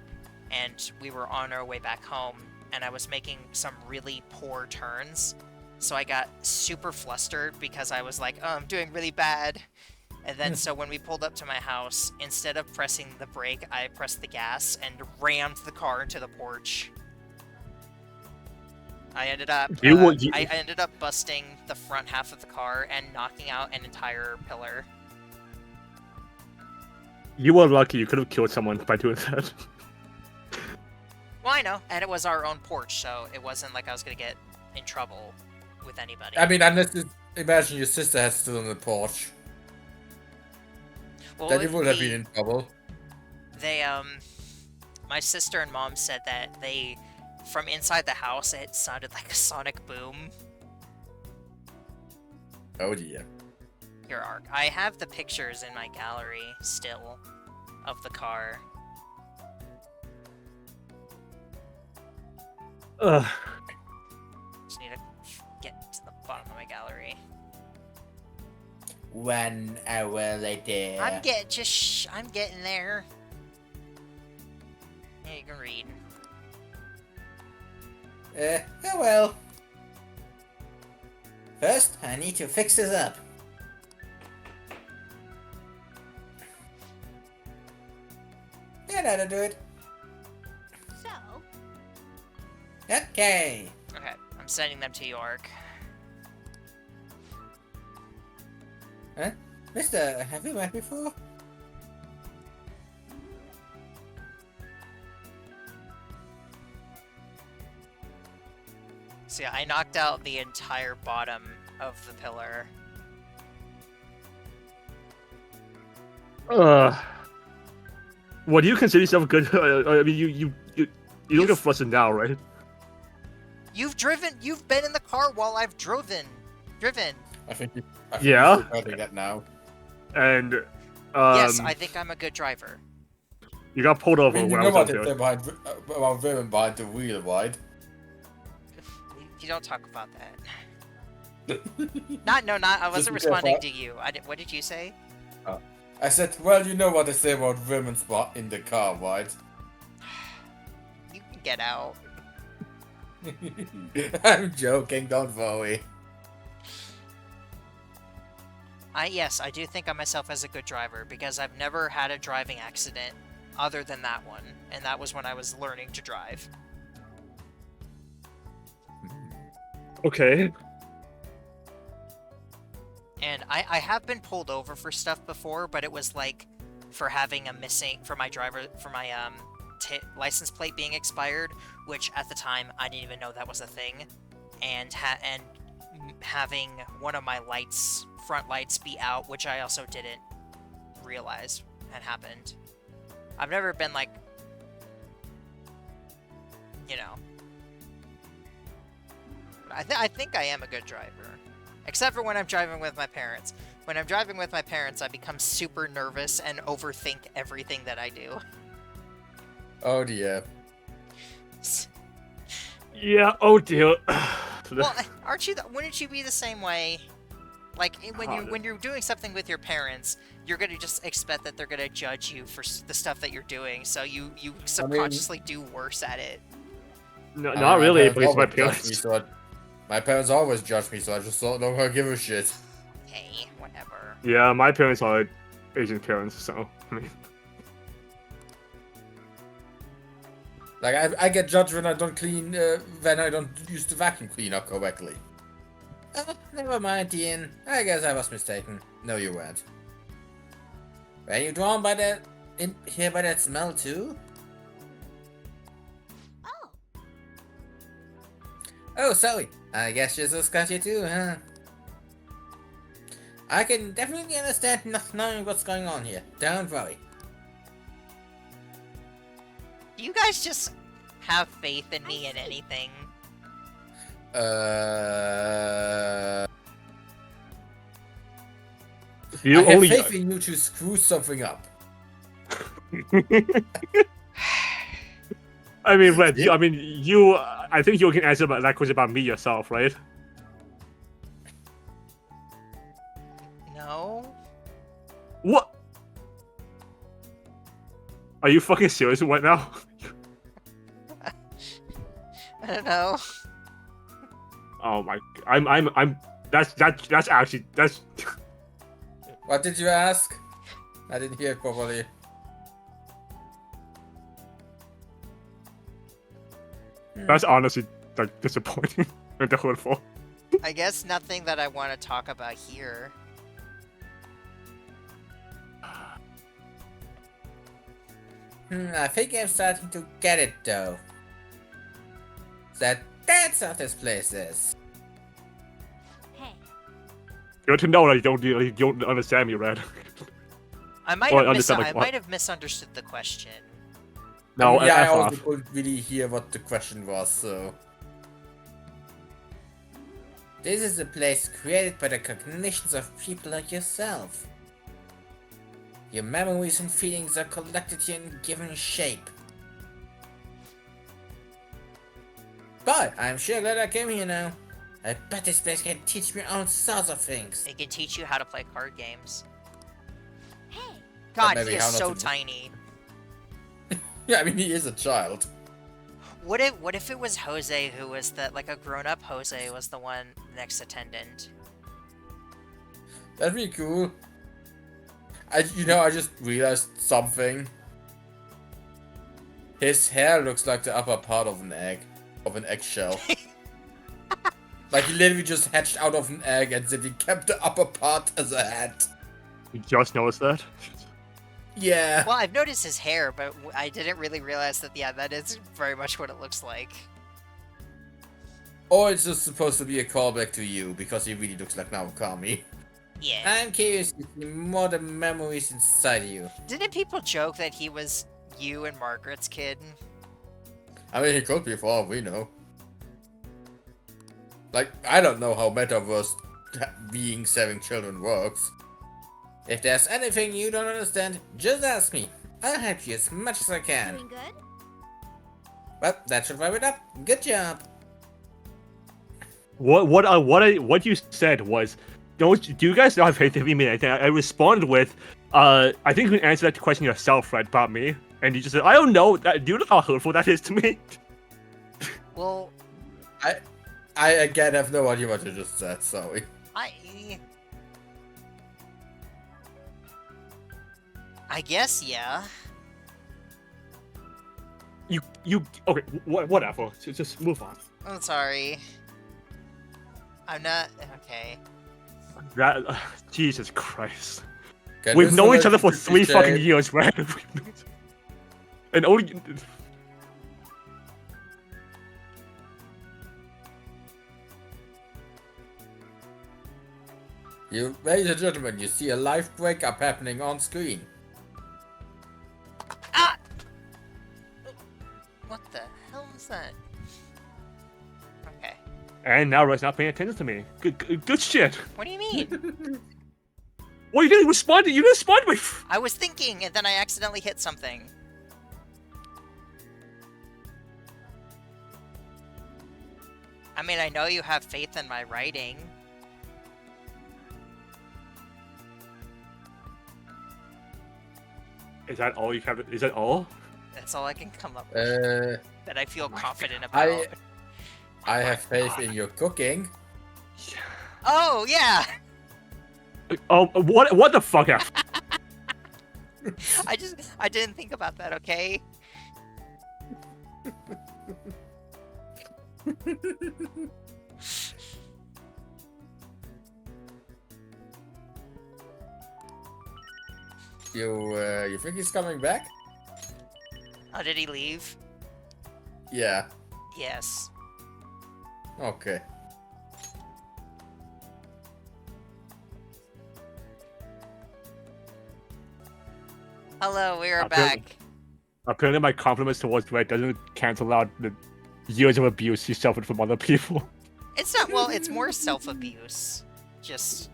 and we were on our way back home, and I was making some really poor turns, so I got super flustered because I was like, oh, I'm doing really bad. And then so when we pulled up to my house, instead of pressing the brake, I pressed the gas and rammed the car into the porch. I ended up I ended up busting the front half of the car and knocking out an entire pillar. You were lucky. You could have killed someone by doing that. Well, I know, and it was our own porch, so it wasn't like I was gonna get in trouble with anybody. I mean, unless imagine your sister had stood on the porch. Well, Then you would have been in trouble. They my sister and mom said that from inside the house it sounded like a sonic boom. Oh dear. Here, Ark. I have the pictures in my gallery still of the car. Ugh. Just need to get to the bottom of my gallery. 1 hour later. I'm getting there. Yeah, you can read. Oh well. First, I need to fix this up. Yeah, that'll do it. So, Okay. Okay, I'm sending them to York. Huh? Mister, have we met before? See, I knocked out the entire bottom of the pillar. What do you consider yourself good? I mean, you don't get flustered now, right? You've been in the car while I've driven. I think Yeah. you're doing that now. And Yes, I think I'm a good driver. you got pulled I over mean, you when I know was what up they there. say about women behind the wheel, right? You don't talk about that. I wasn't Just be responding careful. to you. What did you say? I said, well, you know what they say about women in the car, right? You can get out. I'm joking, don't worry. Yes, I do think of myself as a good driver because I've never had a driving accident other than that one, and that was when I was learning to drive. Okay. And I have been pulled over for stuff before, but it was like for having for my license plate being expired, which at the time I didn't even know that was a thing, and having one of my front lights be out, which I also didn't realize had happened. I've never been like, you know. I think I am a good driver. Except for when I'm driving with my parents. When I'm driving with my parents, I become super nervous and overthink everything that I do. Oh dear. Yeah. Oh dear. Well, wouldn't you be the same way? Like when you're doing something with your parents, you're gonna just expect that they're gonna judge you for the stuff that you're doing, so you subconsciously do worse at it. No, not really, because my always judge parents. me, my parents always judge me, so I just don't know how to give a shit. Hey, whatever. Yeah, my parents are Asian parents, so I mean. Like I get judged when I don't use the vacuum cleaner correctly. Oh, never mind, Ian. I guess I was mistaken. No, you weren't. Were you drawn by that smell too? oh, Oh, sorry. I guess Jesus got you too, huh? I can definitely understand not knowing what's going on here. Don't worry. Do you guys just have faith in me in anything? You I have only. faith in you to screw something up. I mean, Red. You. I think you can answer that question about me yourself, right? No. What? Are you fucking serious right now? I don't know. Oh my! I'm. That's actually. What did you ask? I didn't hear it properly. That's honestly like disappointing and hurtful. I guess nothing that I want to talk about here. I think I'm starting to get it though. That's how this place is. hey, Good to know that you don't understand me, Red. I might Or have understand, like, I what? might have misunderstood the question. No, yeah, I F also off. couldn't really hear what the question was, so. This is a place created by the cognitions of people like yourself. Your memories and feelings are collected here and given shape. But I'm sure glad I came here now. I bet this place can teach me all sorts of things. It can teach you how to play card games. Hey, God, maybe he is how not so to- tiny. Yeah, I mean, he is a child. What if it was Jose who was like a grown-up Jose was the one next attendant? That'd be cool. I just realized something. His hair looks like the upper part of an eggshell. Like he literally just hatched out of an egg and then he kept the upper part as a hat. You just noticed that? Yeah. Well, I've noticed his hair, but I didn't really realize that. Yeah, that is very much what it looks like. Or it's just supposed to be a callback to you because he really looks like Naokami. Yeah. I'm curious to see more the memories inside you. Didn't people joke that he was you and Margaret's kid? I mean, he could be for all we know. Like, I don't know how Metaverse being 7 children works. If there's anything you don't understand, just ask me. I'll help you as much as I can. doing good? Well, that should wrap it up. Good job. What you said was, do you guys not have faith in me? I responded with, I think you can answer that question yourself, right, about me. And you just said, I don't know. Do you know how hurtful that is to me? Well, I again have no idea what you just said, sorry. I guess, yeah. Okay, whatever. Just move on. I'm sorry. I'm not okay. That, Jesus Christ. Can We've this known each other for relationship 3 be fucking saved? years, right? And only. Ladies and gentlemen, you see a live breakup happening on screen. Ah! What the hell is that? Okay. And now Red's not paying attention to me. Good shit. What do you mean? Well, you didn't respond. You didn't respond to me. I was thinking, and then I accidentally hit something. I mean, I know you have faith in my writing. Is that all you have? Is that all? That's all I can come up with that I feel confident about. I have faith in your cooking. Oh, yeah! Oh, what the fuck? I didn't think about that, okay? You think he's coming back? Oh, did he leave? Yeah. Yes. Okay. Hello, we are Apparently- back. Apparently, my compliments towards Red doesn't cancel out the years of abuse he suffered from other people. It's not, well, it's more self-abuse. Just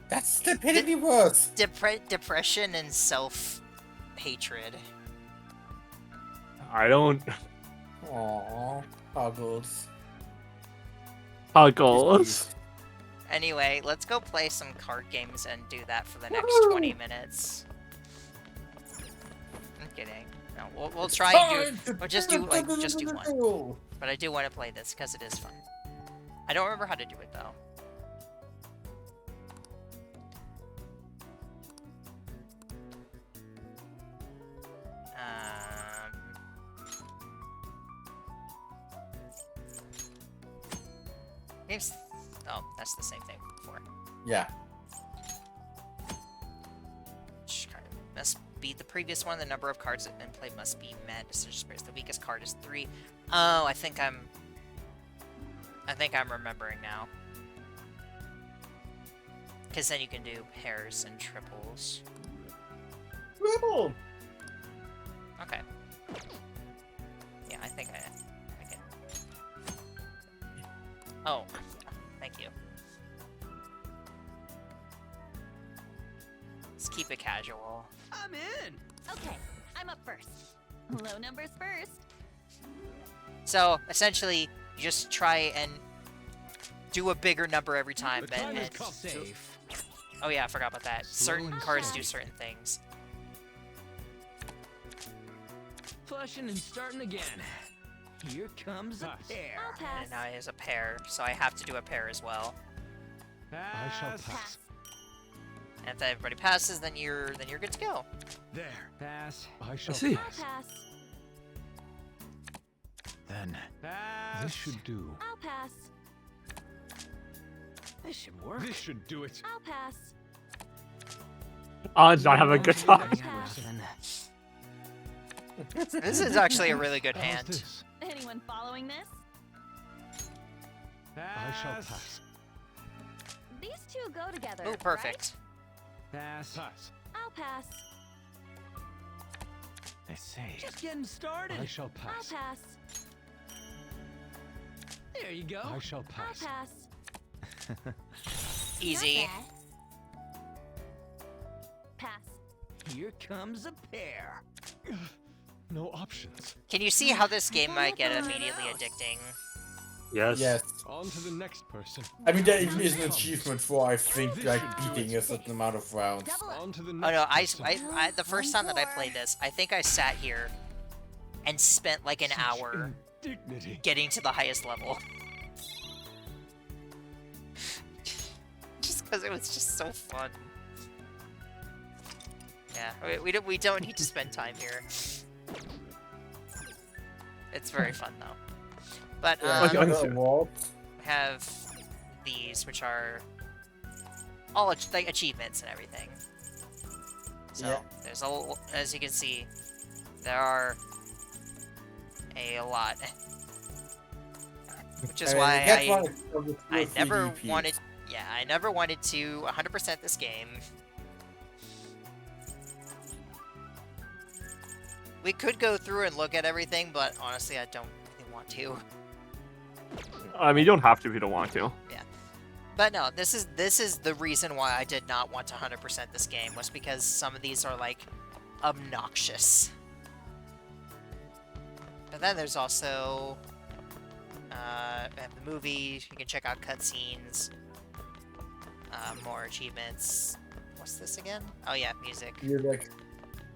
That's stupidity worse. depression and self-hatred. I don't. Aww. Huggles. Huggles. Anyway, let's go play some card games and do that for the next 20 minutes. I'm kidding. No, we'll try and do, or just do one. But I do want to play this because it is fun. I don't remember how to do it though. Games. Oh, that's the same thing before. Yeah. Which card must be the previous one. The number of cards that have been played must be met. The weakest card is 3. Oh, I think I'm remembering now. Because then you can do pairs and triples. Triple. Okay. Yeah, I think I can. Oh, thank you. Let's keep it casual. I'm in. Okay, I'm up first. Low numbers first. So essentially, you just try and do a bigger number every time. The time has And come. Safe. oh yeah, I forgot about that. Certain Slowly cards start. do certain things. Flushing and starting again. Here comes a Pass. pair. I'll pass. And now it is a pair, so I have to do a pair as well. I shall Pass. pass. And if everybody passes, then you're good to go. There. Pass. I shall see. I'll pass. pass. Then Pass. This should do. I'll pass. this should work. This should do it. I'll pass. Odds I have a good On time. to the next person. This is actually a really good How's hand. this? Anyone following this? I shall pass. These two go together. Oh, perfect. Pass. Pass. Right? I'll pass. I say. Just getting started. I shall I'll pass. pass. There you go. I shall I'll pass. pass. Easy. Not bad. Pass. Here comes a pair. No options. Can you see how this game might get immediately addicting? Yes. Yes. On to the next person. I mean, there even is an achievement for, I think, like, beating a certain amount of rounds. Double up. On to the Oh next no, person. the first time that I played this, I think I sat here and spent like an Such hour indignity. getting to the highest level. Just because it was just so fun. Yeah, we don't need to spend time here. It's very fun though. But Yeah, Okay, another okay. award. we have these, which are all like achievements and everything. So Yeah. there's as you can see, there are a lot, which is I mean, why you get one of the two I or three never DPs. wanted. Yeah, I never wanted to 100% this game. We could go through and look at everything, but honestly, I don't really want to. I mean, you don't have to if you don't want to. But no, this is the reason why I did not want to 100% this game, was because some of these are like obnoxious. But then there's also we have the movie. You can check out cutscenes, more achievements. What's this again? Oh yeah, music. You're like,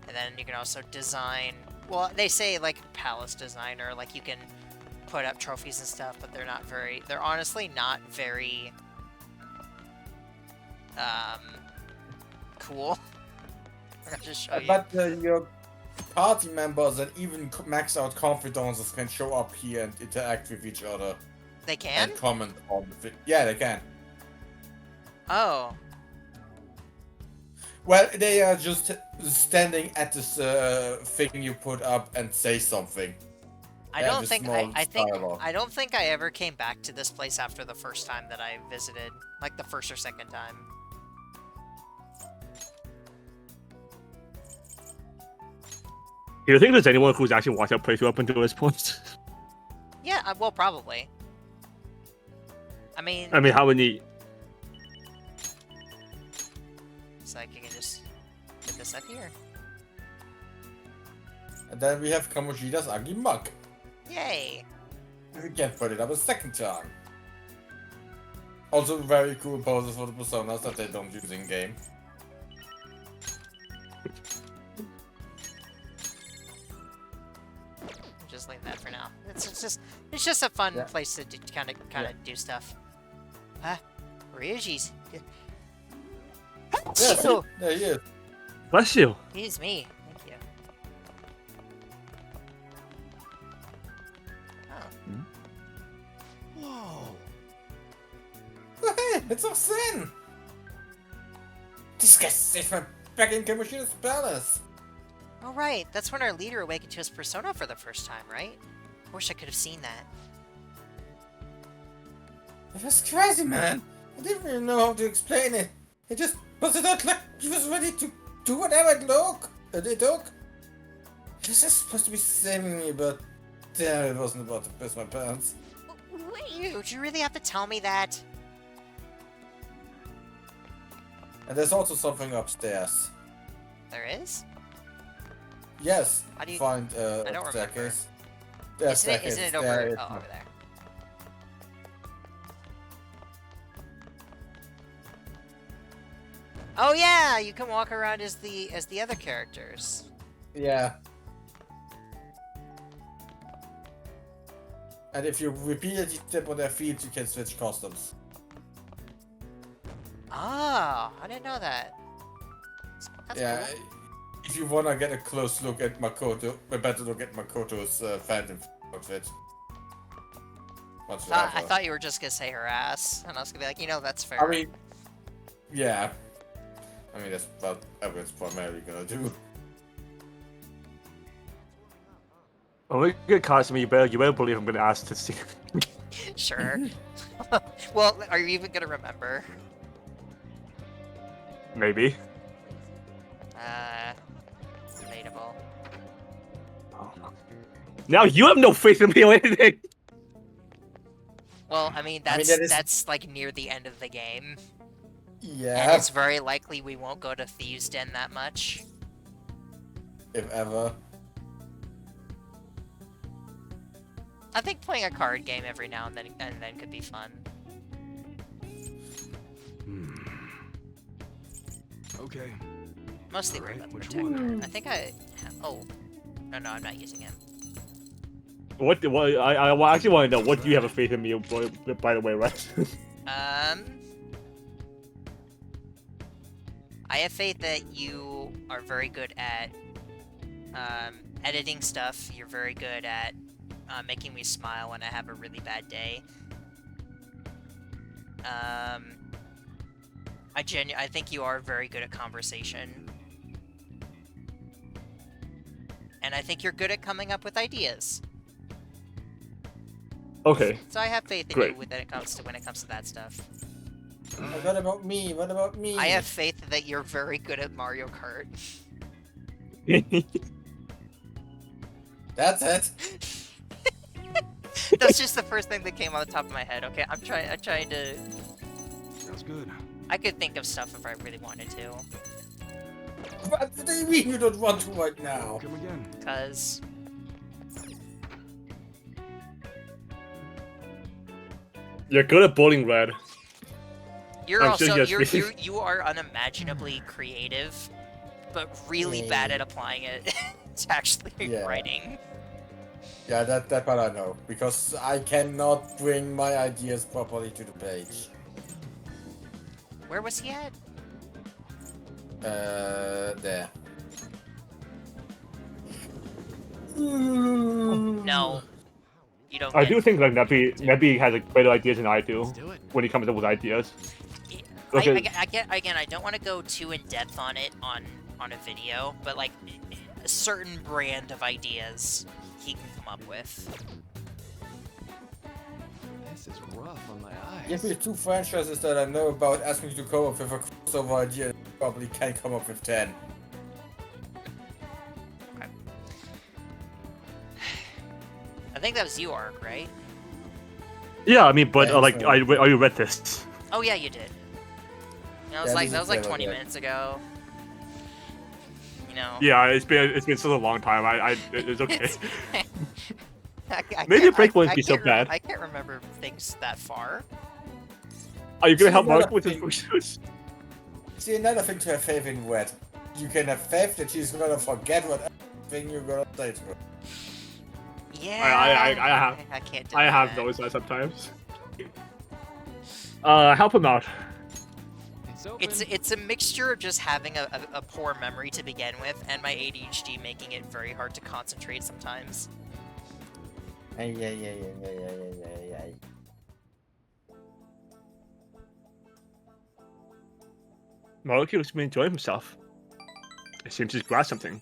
And then you can also design. Well, they say like palace designer, like you can put up trophies and stuff, but they're not very. They're honestly not very cool. I'll just show you. but your party members and even max out confidences can show up here and interact with each other They can? and comment on the thing. Yeah, they can. Oh. Well, they are just standing at this thing you put up and say something. I Yeah, don't just think small dialogue. I don't think I ever came back to this place after the first time that I visited, like the first or second time. Do you think there's anyone who's actually watched that playthrough up until this point? Yeah, well, probably. I mean, I mean, how many? it's like you can just put this up here. And then we have Kamoshida's ugly mug. Yay! We can put it up a second time. Also very cool poses for the personas that they don't use in game. Just leave that for now. It's just a fun Yeah. place to kind of do stuff. Huh? Ryuji's. Yeah, see? Oh, There he is. Bless you. he's me. Thank you. Oh. Whoa. Hey, it's Arsene! This guy's safe back in Kamoshida's palace. Oh right, that's when our leader awakened to his persona for the first time, right? Wish I could have seen that. It was crazy, man. I didn't really know how to explain it. He just busted out like he was ready to do whatever it took. He was just supposed to be saving me, but damn, it wasn't about to piss my pants. Wait! Would you really have to tell me that? And there's also something upstairs. There is? Yes, How do you- find I don't a remember. staircase. Isn't it over? Oh, over there. Oh yeah, you can walk around as the other characters. Yeah. And if you repeatedly step on their feet, you can switch costumes. Oh, I didn't know that. That's Yeah. cool. If you wanna get a close look at Makoto, a better look at Makoto's Phantom outfit. I thought you were just gonna say her ass, and I was gonna be like, you know, that's fair. I mean, yeah. I mean, that's what everyone's primarily gonna do. When we get costume, you better believe I'm gonna ask to see. Sure. Well, are you even gonna remember? Maybe. Debatable. Now you have no faith in me or anything. Well, I mean, that's like near the end of the game. Yeah. And it's very likely we won't go to Thieves' Den that much. If ever. I think playing a card game every now and then could be fun. Okay. Mostly Alright, Rhythm which Protector. one? I think I... Oh. No, I'm not using him. What? I actually want to know. What do you have a faith in me? By the way, right? I have faith that you are very good at editing stuff. You're very good at making me smile when I have a really bad day. I think you are very good at conversation. And I think you're good at coming up with ideas. Okay. So I have faith in Great. you when it comes to that stuff. What about me? What about me? I have faith that you're very good at Mario Kart. That's it. That's just the first thing that came on the top of my head. Okay, I'm trying to... Sounds good. I could think of stuff if I really wanted to. What do you mean you don't want to right now? Come again. Cause... You're good at bowling, Red. You're I'm also... sure yes, you are unimaginably creative, but really bad at applying it to actually Yeah. writing. Yeah, that part I know. Because I cannot bring my ideas properly to the page. Where was he at? There. No. You don't I get... do think like Nebby has like better ideas than I do do it. when he comes up with ideas. I Okay. again, I don't want to go too in depth on it on a video, but like a certain brand of ideas he can come up with. This is rough on my eyes. Give me 2 franchises that I know about, ask me to come up with a crossover idea, and I probably can come up with 10. I think that was you, Ark, right? Yeah, I mean, but Yeah, like, so- I read this. Oh yeah, you did. That was Yeah, like this that is was like clever, 20 yeah. minutes ago. You know. Yeah, it's been such a long time. It's okay. I Maybe can't- a break wouldn't I be so can't rem- bad. I can't remember things that far. Are you gonna help See, Mark another with his thing- questions? See, another thing to have faith in Red. You can have faith that she's gonna forget what thing you're gonna say to her. Yeah. I have- I can't. I deny have that. those sometimes. Help him out. It's open. It's a mixture of just having a poor memory to begin with, and my ADHD making it very hard to concentrate sometimes. Ay. Maruki looks to be enjoying himself. It seems he's grasped something.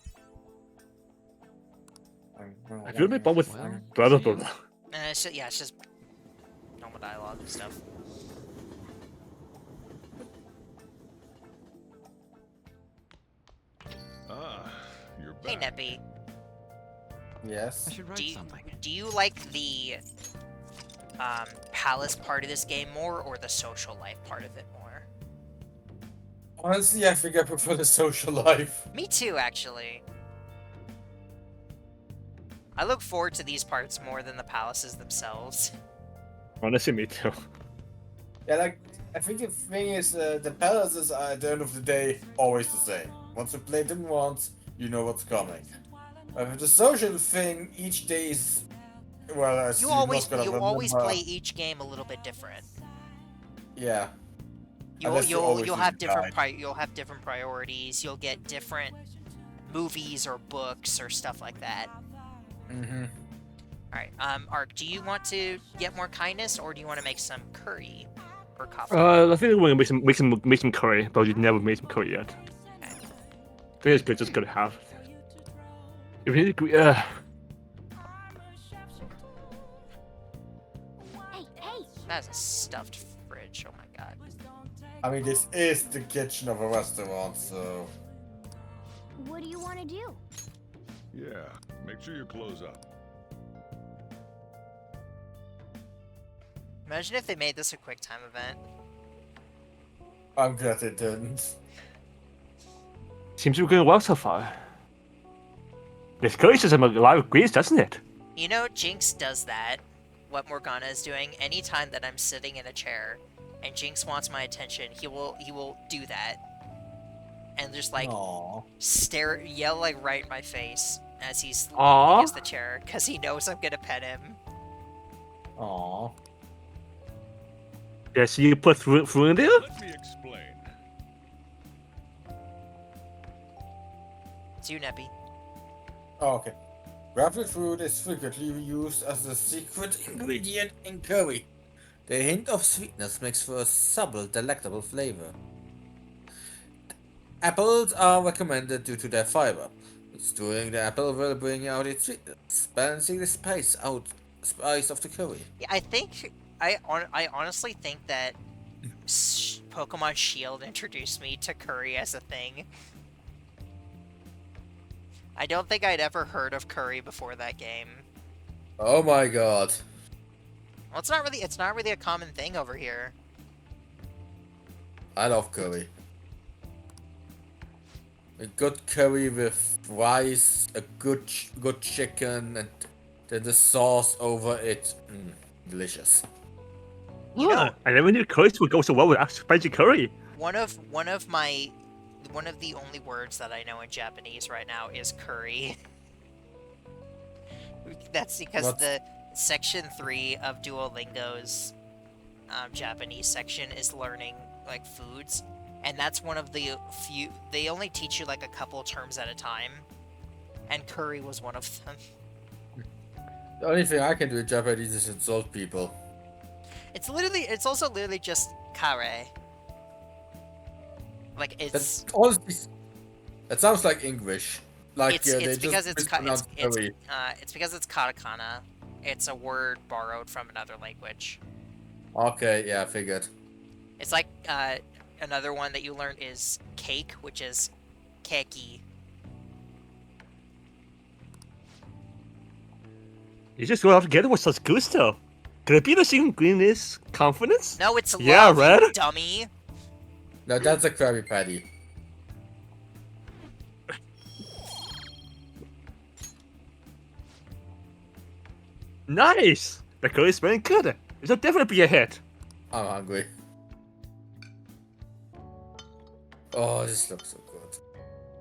I feel a bit bummed with Well, blah. see you. And it's just normal dialogue and stuff. You're Hey, back. Neppy, Yes. I should write something. do you like the palace part of this game more, or the social life part of it more? Honestly, I think I prefer the social life. Me too, actually. I look forward to these parts more than the palaces themselves. Honestly, me too. Yeah, like, I think the thing is, the palaces are at the end of the day always the same. Once you play them once, you know what's coming. But with the social thing, each day is, well, as You you're not gonna always remember. play each game a little bit different. Yeah. You'll Unless you always you'll use have a different guide. you'll have different priorities. You'll get different movies or books or stuff like that. Mm-hmm. All right, Ark, do you want to get more kindness, or do you want to make some curry or coffee? I think we're gonna make some curry, but we've never made some curry yet. I think it's good, just good to have. If we need to, Hey, hey! That's a stuffed fridge. Oh my god. I mean, this is the kitchen of a restaurant, so... What do you want to do? Yeah, make sure you close up. Imagine if they made this a quick time event. I'm glad they didn't. seems to be going well so far. This curry system a lot of grease, doesn't it? You know, Jinx does that. What Morgana is doing. Anytime that I'm sitting in a chair and Jinx wants my attention, he will do that. And just like Aww. yell like right in my face as he's leaning Aww. against the chair, because he knows I'm gonna pet him. Aww. Yeah, so you put through in there? Let me explain. It's you, Neppy. Oh, okay. Grapefruit fruit is frequently used as a secret ingredient in curry. The hint of sweetness makes for a subtle, delectable flavor. Apples are recommended due to their fiber. Stewing the apple will bring out its sweetness, balancing the spice of the curry. Yeah, I honestly think that Pokemon Shield introduced me to curry as a thing. I don't think I'd ever heard of curry before that game. Oh my god. Well, it's not really a common thing over here. I love curry. A good curry with rice, a good chicken, and then the sauce over it. Delicious. You know, I never knew curries would go so well with spicy curry. one of the only words that I know in Japanese right now is curry. That's because What? the section 3 of Duolingo's Japanese section is learning like foods, and that's one of the few. They only teach you like a couple terms at a time, and curry was one of them. The only thing I can do in Japanese is insult people. It's also literally just kare. Like That's honestly. That sounds like English. Like they it's just because mispronounce curry. it's because it's katakana. It's a word borrowed from another language. Okay, yeah, I figured. It's like another one that you learn is cake, which is keki. You just go out together with such gusto. Could it be the same greenness confidence? No, it's Yeah, love, red? you dummy. No, that's a Krabby Patty. Nice! The curry's very good. This'll definitely be a hit. I'm hungry. Oh, this looks so good.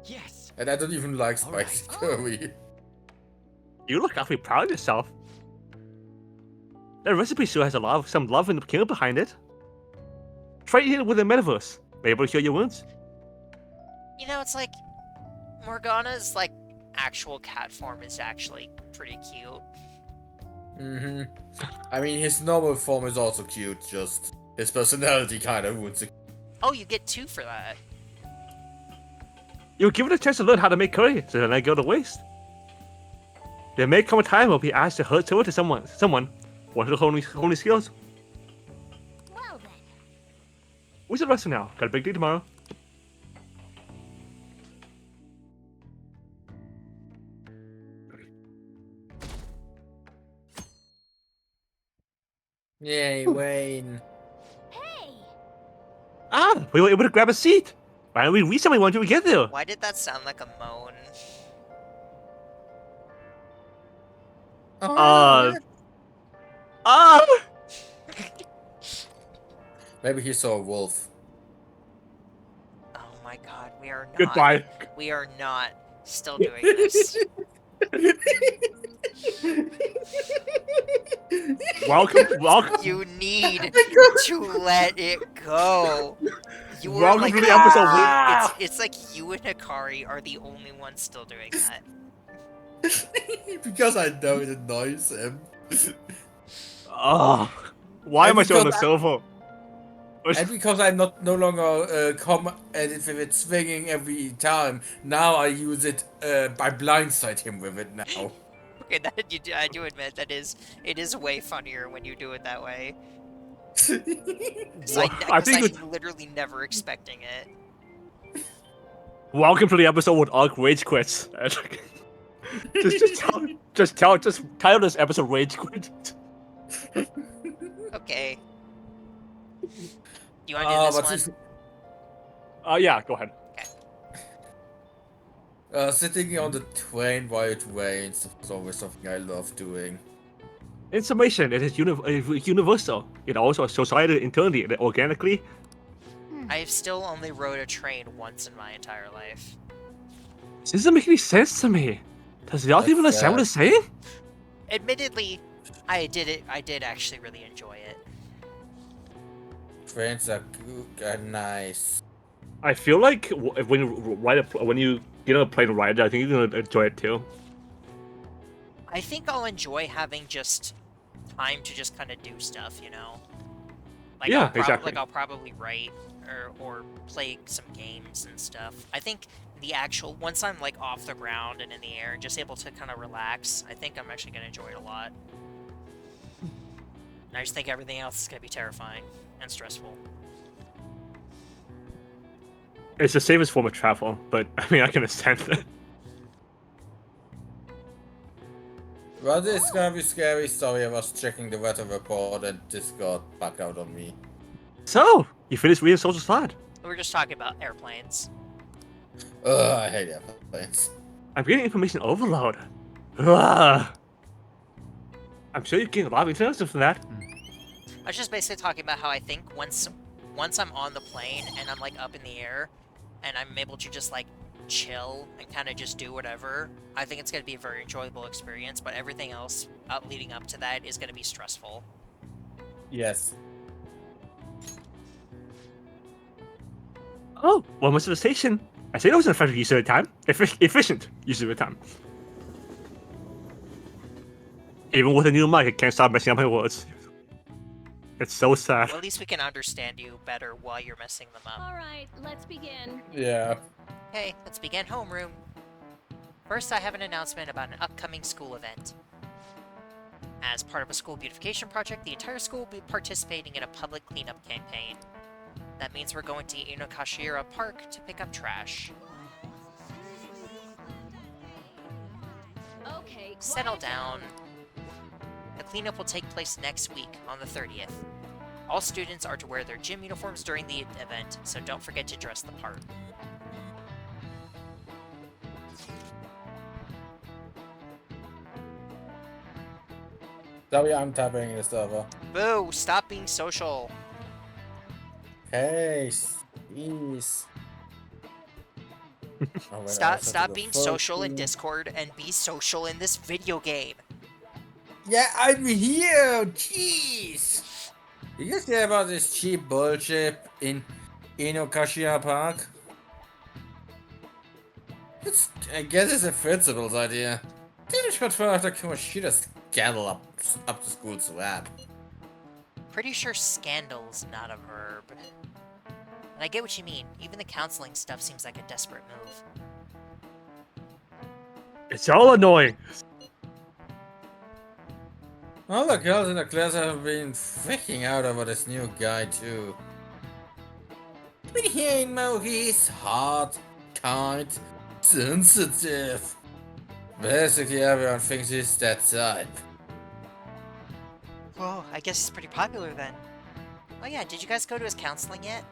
Yes. And I don't even like All right. spicy curry. You look awfully proud of yourself. That recipe sure has some love and care behind it. Try it with the metaverse. Be able to heal your wounds. You know, it's like Morgana's like actual cat form is actually pretty cute. Mm-hmm. I mean, his normal form is also cute, just his personality kind of would. Oh, you get 2 for that. You'll give it a chance to learn how to make curry, so then I go to waste. There may come a time where be asked to show it to someone. What are the holy skills? Well then. We should rest for now. Got a big day tomorrow. Yay, Wayne. Hey! Ah, we were able to grab a seat. Why don't we reach someone once we get there? Why did that sound like a moan? Uh. Ah. Maybe he saw a wolf. Oh my god, we are not. Goodbye. We are not still doing this. Welcome. You need to let it go. You are Welcome like to the episode. it's like you and Hikari are the only ones still doing that. Because I know it annoys him. Oh, why am I still on the because sofa? And because I no longer come at it with it swinging every time, now I use it by blindside him with it now. Okay, I do admit it is way funnier when you do it that way. Well, I think I'm literally never expecting it. welcome to the episode with Arc Rage Quits. just title this episode Rage Quit. Okay. You want to do this one? Yeah, go ahead. Sitting on the train while it rains is always something I love doing. Information, it is universal. It also society internally, organically. I've still only rode a train once in my entire life. This doesn't make any sense to me. Does y'all even understand what it's saying? Admittedly, I did actually really enjoy it. Trains are nice. I feel like when you get on a plane ride, I think you're gonna enjoy it too. I think I'll enjoy having just time to just kind of do stuff, you know? Like Yeah, exactly. Like I'll probably write or play some games and stuff. I think the actual once I'm like off the ground and in the air and just able to kind of relax, I think I'm actually gonna enjoy it a lot. I just think everything else is gonna be terrifying and stressful. It's the safest form of travel, but I mean I can understand that. Well, this is gonna be scary. Sorry, I was checking the weather report and this got back out on me. So, you finished reading Social Slide. We were just talking about airplanes. Ugh, I hate airplanes. I'm getting information overload. Ugh. I'm sure you're getting a lot of information from that. I was just basically talking about how I think once I'm on the plane and I'm like up in the air and I'm able to just like chill and kind of just do whatever, I think it's going to be a very enjoyable experience, but everything else leading up to that is going to be stressful. Yes. Oh, well, most of the station. I say it was an effective use of the time. Efficient use of the time. Even with a new mic, I can't stop messing up my words. It's so sad. Well, at least we can understand you better while you're messing them up. Alright, let's begin. Yeah. Okay, let's begin homeroom. First, I have an announcement about an upcoming school event. As part of a school beautification project, the entire school will be participating in a public cleanup campaign. That means we're going to Inokashira Park to pick up trash. Okay, Settle down. The cleanup will take place next week, on the 30th. All students are to wear their gym uniforms during the event, so don't forget to dress the part. Sorry, I'm tapping the server. Boo! Stop being social! Hey, please. Stop being social in Discord and be social in this video game. Yeah, I'm here. Jeez. You guys hear about this cheap bullshit in Inokashira Park? I guess it's a principal's idea. Ziemlich vertraut, da kann man shit scandal up the school's lab. Pretty sure scandal's not a verb. And I get what you mean. Even the counseling stuff seems like a desperate move. It's all annoying. All the girls in the class have been freaking out over this new guy too. Been hearing Maruki is hot, kind, sensitive. Basically everyone thinks he's that type. Well, I guess he's pretty popular then. Oh yeah, did you guys go to his counseling yet?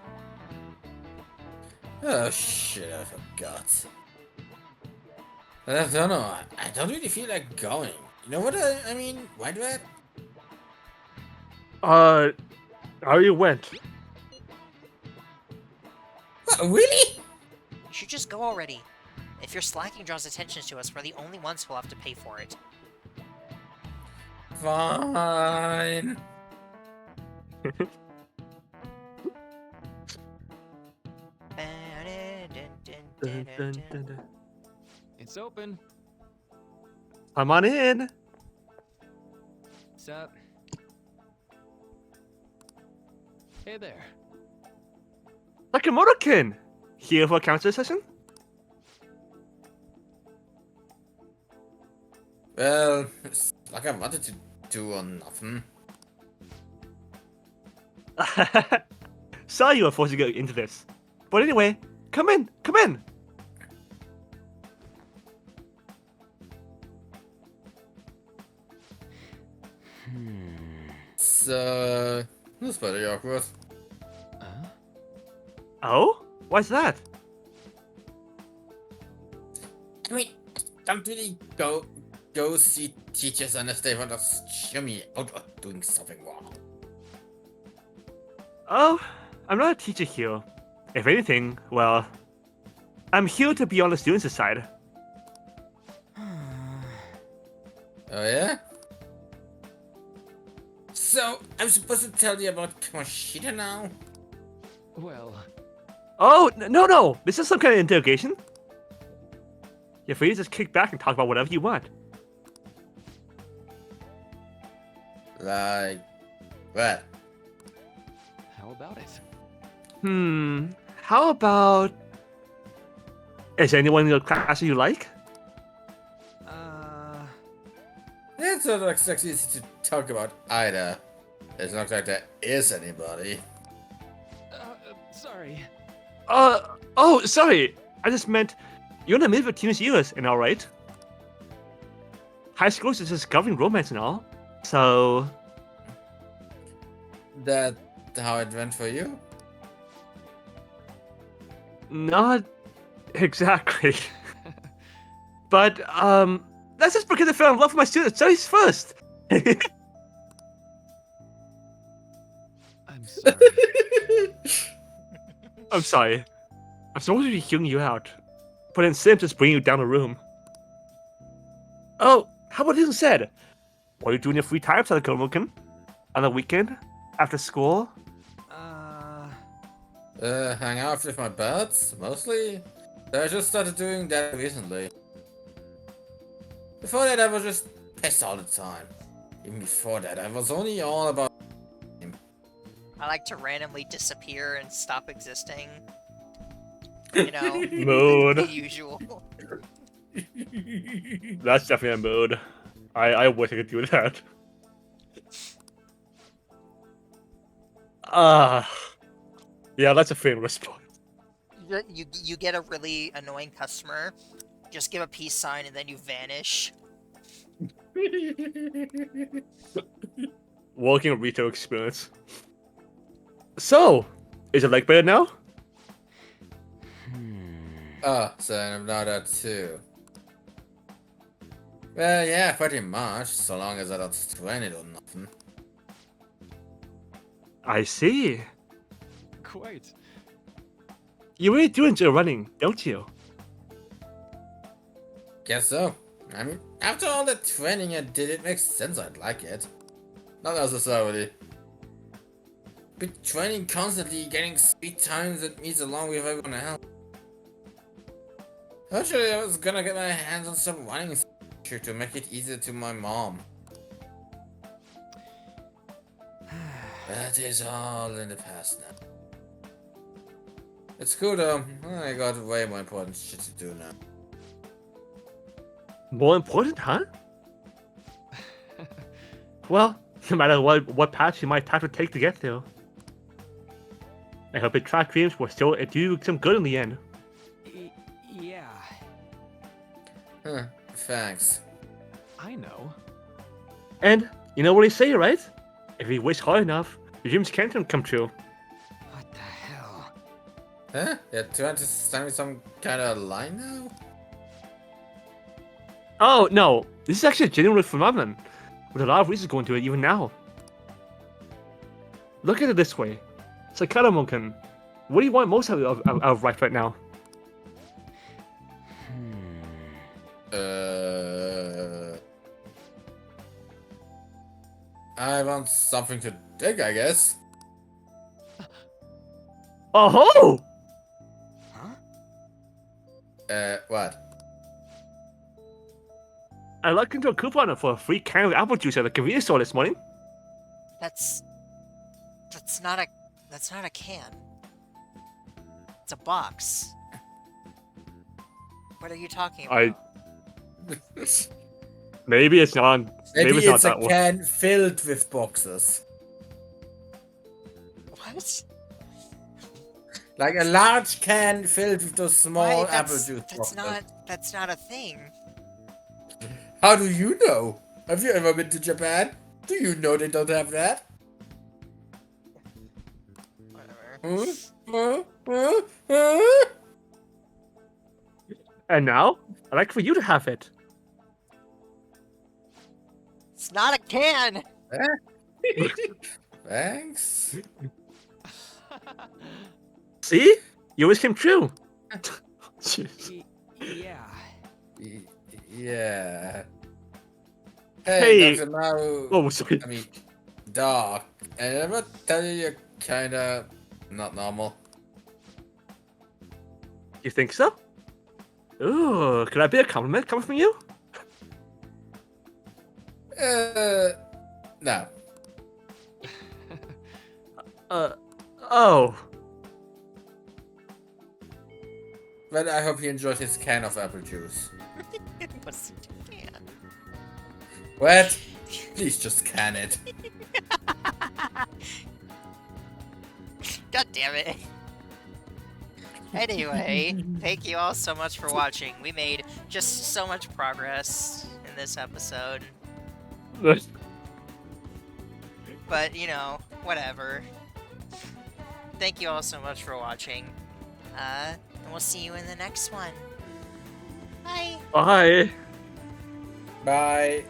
Oh shit, I forgot. I don't know, I don't really feel like going. You know what I mean? Why do that? I already went. What, really? You should just go already. If your slacking draws attention to us, we're the only ones who'll have to pay for it. Fine. Dun, dun, dun, dun. It's open. Come on in. Sup? Hey there. Sakamoto-kin! Here for a counselor session? Well, it's like I wanted to do or nothing. Sorry you were forced to go into this. But anyway, come in, come in! So, that's pretty awkward. Oh? Why's that? I mean, don't really go see teachers unless they want to show me out or doing something wrong. Oh, I'm not a teacher here. If anything, well, I'm here to be on the students' side. Oh yeah? So, I'm supposed to tell you about Kamoshida now? Well, Oh, no! This is some kind of interrogation. You're free to just kick back and talk about whatever you want. Like, what? how about it? How about... Is there anyone in your class you like? It's not like sexy to talk about either. It's not like there is anybody. Sorry. Oh, sorry. I just meant you're in the middle of teenage years and all right. High school is discovering romance and all. So, That how it went for you? not exactly. But, that's just because I fell in love with my student studies first. I'm sorry. I'm sorry. I'm supposed to be hearing you out. But instead I'm just bringing you down the room. Oh, how about this instead? What are you doing in your free time, Sakamoto-kin? On the weekend? After school? Hang out with my buds, mostly. I just started doing that recently. Before that, I was just pissed all the time. Even before that, I was only all about. I like to randomly disappear and stop existing. You know, Mood. the usual. That's definitely a mood. I wish I could do that. Yeah, that's a fair response. You get a really annoying customer, just give a peace sign and then you vanish. Working retail experience. So, is your leg better now? Oh, so I'm not that too. Well, yeah, pretty much. So long as I don't strain it or nothing. I see. Quite. You really do enjoy running, don't you? Guess so. I mean, after all the training I did, it makes sense I'd like it. Not necessarily. But training constantly, getting speed times that meets along with everyone else. Actually, I was gonna get my hands on some running feature to make it easier to my mom. That is all in the past now. It's cool though. I got way more important shit to do now. More important, huh? Well, no matter what path you might have to take to get there. I hope your track dreams will still do you some good in the end. Yeah, Huh, thanks. I know. And you know what they say, right? If you wish hard enough, your dreams can come true. What the hell? Huh? You're trying to send me some kind of line now? Oh no, this is actually a genuine phenomenon, with a lot of reasons going to it even now. Look at it this way, Sakadamonkan, what do you want most out of life right now? I want something to dig, I guess. Oh! What? I looked into a coupon for a free can of apple juice at the convenience store this morning. That's not a can. It's a box. What are you talking about? Maybe it's not. Maybe Maybe it's not it's a that one. can filled with boxes. What? Like a large can filled with those small Why? apple juice That's boxes. that's not a thing. How do you know? Have you ever been to Japan? Do you know they don't have that? Whatever. And now, I'd like for you to have it. It's not a can. Thanks. See? Your wish came true. Jeez. Yeah. Yeah. Hey. Dr. Maru. Oh, sorry. I mean, Doc. And I ever tell you you're kinda not normal? You think so? Ooh, could that be a compliment coming from you? No. Oh. But I hope he enjoyed his can of apple juice. It wasn't a can. What? Please just can it. God damn it. Anyway, thank you all so much for watching. We made just so much progress in this episode. But, you know, whatever. Thank you all so much for watching. And we'll see you in the next one. Bye! Bye. Bye.